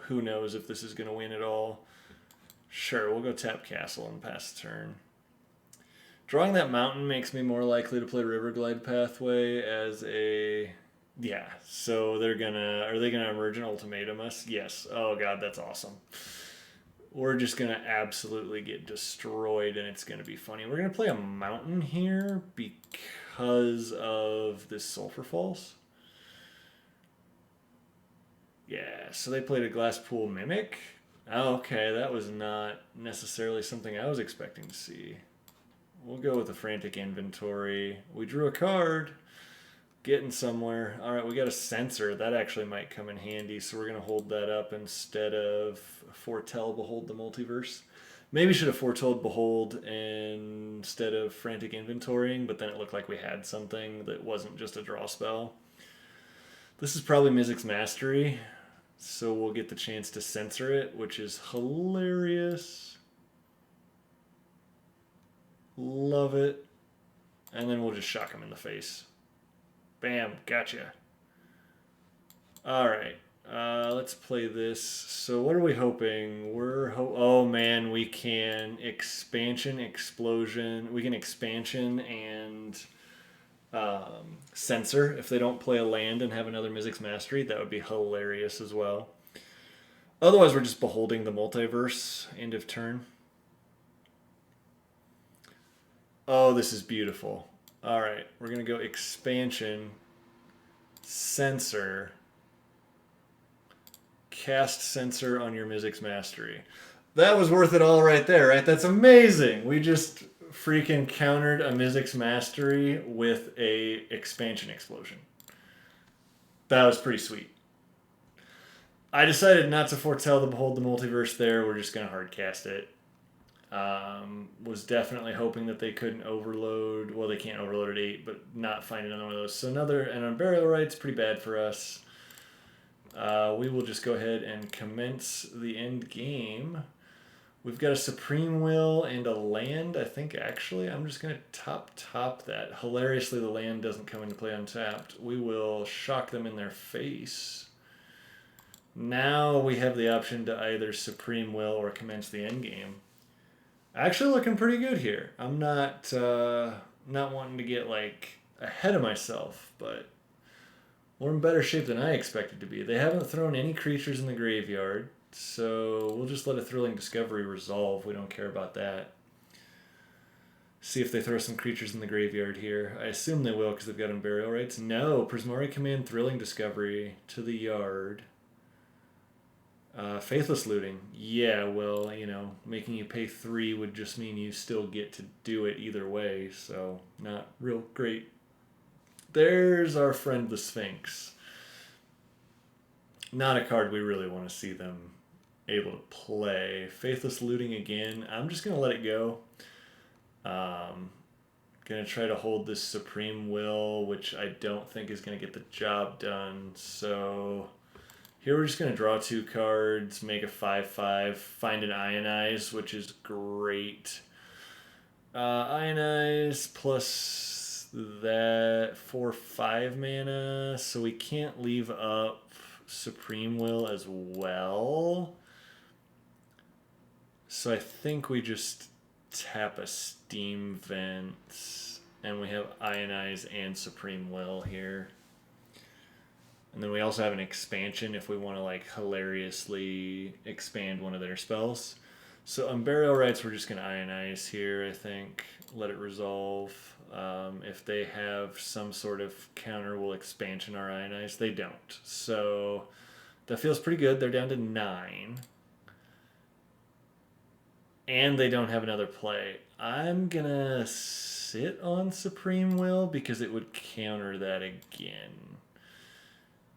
who knows if this is going to win at all. Sure, we'll go tap castle and pass the turn. Drawing that mountain makes me more likely to play River Glide Pathway as a... Yeah, so they're going to... Are they going to Emergent Ultimatum us? Yes. Oh, God, that's awesome. We're just going to absolutely get destroyed, and it's going to be funny. We're going to play a mountain here because of this Sulphur Falls. Yeah, so they played a Glasspool Mimic. Oh, okay, that was not necessarily something I was expecting to see. We'll go with a Frantic Inventory. We drew a card. Getting somewhere. All right, we got a Censor. That actually might come in handy, so we're going to hold that up instead of Foretell Behold the Multiverse. Maybe should have Foretold Behold instead of Frantic Inventorying, but then it looked like we had something that wasn't just a draw spell. This is probably Mizzix's Mastery, so we'll get the chance to Censor it, which is hilarious. Love it. And then we'll just shock him in the face. Bam, gotcha. All right, let's play this. So what are we hoping? Oh man, we can Expansion, Explosion. We can Expansion and Censor if they don't play a land and have another Mizzix's Mastery. That would be hilarious as well. Otherwise, we're just beholding the Multiverse. End of turn. Oh, this is beautiful. All right, we're going to go Expansion, Censor, cast Censor on your Mizzix's Mastery. That was worth it all right there, right? That's amazing. We just freaking countered a Mizzix's Mastery with a Expansion Explosion. That was pretty sweet. I decided not to foretell the Behold the Multiverse there. We're just going to hard cast it. Was definitely hoping that they couldn't overload. Well, they can't overload at 8, but not find another one of those. So and on Burial Rites, pretty bad for us. We will just go ahead and commence the end game We've got a Supreme Will and a land, I think, actually. I'm just going to top that. Hilariously, the land doesn't come into play untapped. We will shock them in their face. Now we have the option to either Supreme Will or commence the endgame. Actually looking pretty good here. I'm not wanting to get, like, ahead of myself, but we're in better shape than I expected to be. They haven't thrown any creatures in the graveyard. So we'll just let a Thrilling Discovery resolve. We don't care about that. See if they throw some creatures in the graveyard here. I assume they will because they've got Unburial Rights. No, Prismari Command Thrilling Discovery to the yard. Faithless Looting. Yeah, well, you know, making you pay 3 would just mean you still get to do it either way. So not real great. There's our friend the Sphinx. Not a card we really want to see them able to play. Faithless Looting again. I'm just going to let it go. Going to try to hold this Supreme Will, which I don't think is going to get the job done. So here we're just going to draw 2 cards, make a 5/5, find an Ionize, which is great. Ionize plus that 4/5 mana, so we can't leave up Supreme Will as well. So I think we just tap a Steam Vent, and we have Ionize and Supreme Will here. And then we also have an expansion if we want to, like, hilariously expand one of their spells. So Unburial Rights, we're just going to Ionize here, I think. Let it resolve. If they have some sort of counter, we'll expansion our Ionize. They don't. So that feels pretty good. They're down to 9. And they don't have another play. I'm going to sit on Supreme Will because it would counter that again.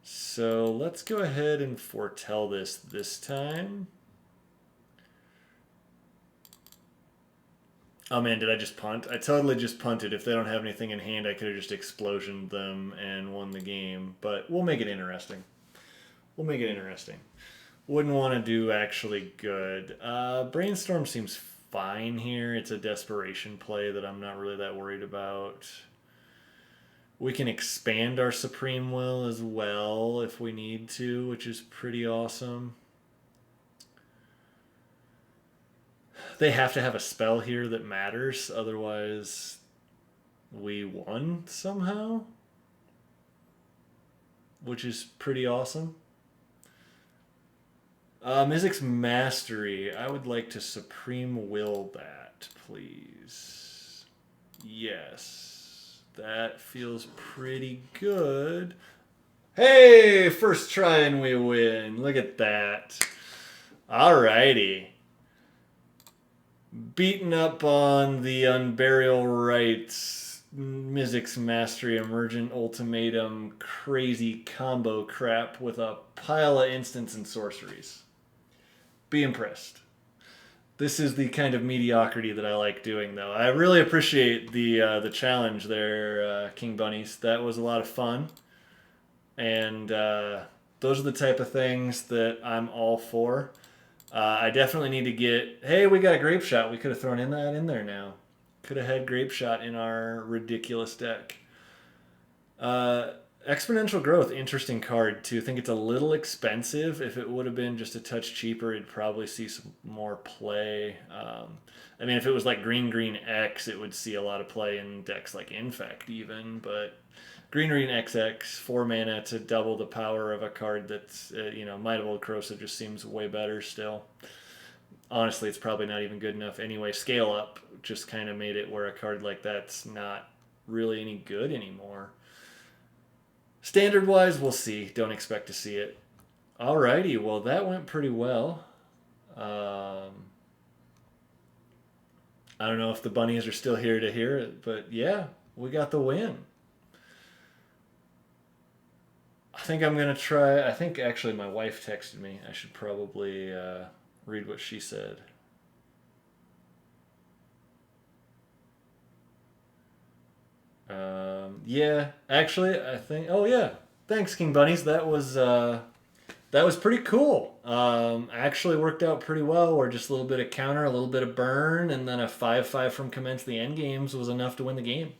So let's go ahead and foretell this time. Oh man, did I just punt? I totally just punted. If they don't have anything in hand, I could have just explosioned them and won the game. But we'll make it interesting. We'll make it interesting. Wouldn't want to do actually good. Brainstorm seems fine here. It's a desperation play that I'm not really that worried about. We can expand our Supreme Will as well if we need to, which is pretty awesome. They have to have a spell here that matters, otherwise we won somehow, which is pretty awesome. Mizzix Mastery. I would like to Supreme Will that, please. Yes. That feels pretty good. Hey, first try and we win. Look at that. Alrighty. Beaten up on the Unburial Rights, Mizzix Mastery, Emergent Ultimatum, crazy combo crap with a pile of instants and sorceries. Be impressed. This is the kind of mediocrity that I like doing, though. I really appreciate the challenge there, King Bunnies. That was a lot of fun. And those are the type of things that I'm all for. I definitely need to get... Hey, we got a Grape Shot. We could have thrown that in there now. Could have had Grape Shot in our ridiculous deck. Exponential Growth, interesting card too. I think it's a little expensive. If it would have been just a touch cheaper, it'd probably see some more play. I mean, if it was like Green X, it would see a lot of play in decks like Infect even, but Green XX, 4 mana to double the power of a card that's, Might of Old Corrosive just seems way better still. Honestly, it's probably not even good enough anyway. Scale Up just kind of made it where a card like that's not really any good anymore. Standard-wise, we'll see. Don't expect to see it. Alrighty, well, that went pretty well. I don't know if the bunnies are still here to hear it, but yeah, we got the win. I think I'm going to try... I think actually my wife texted me. I should probably read what she said. Yeah, actually, I think... Oh, yeah. Thanks, King Bunnies. That was That was pretty cool. Actually worked out pretty well. Where just a little bit of counter, a little bit of burn, and then a 5/5 from commence the end games was enough to win the game.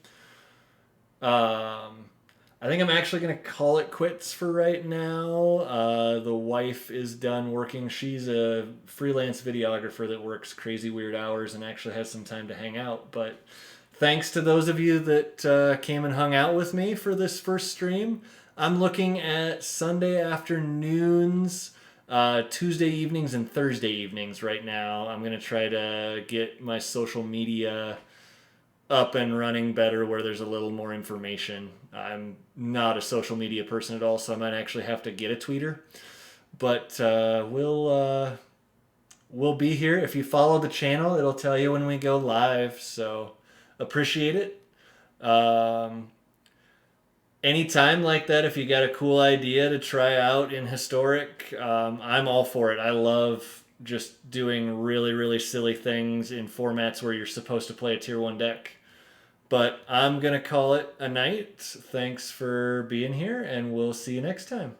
Um, I think I'm actually going to call it quits for right now. The wife is done working. She's a freelance videographer that works crazy weird hours and actually has some time to hang out. But thanks to those of you that came and hung out with me for this first stream. I'm looking at Sunday afternoons, Tuesday evenings, and Thursday evenings right now. I'm going to try to get my social media up and running better where there's a little more information. I'm not a social media person at all, so I might actually have to get a tweeter. But we'll be here. If you follow the channel, it'll tell you when we go live. So appreciate it. Anytime like that, if you got a cool idea to try out in Historic, I'm all for it. I love just doing really, really silly things in formats where you're supposed to play a tier 1 deck. But I'm going to call it a night. Thanks for being here, and we'll see you next time.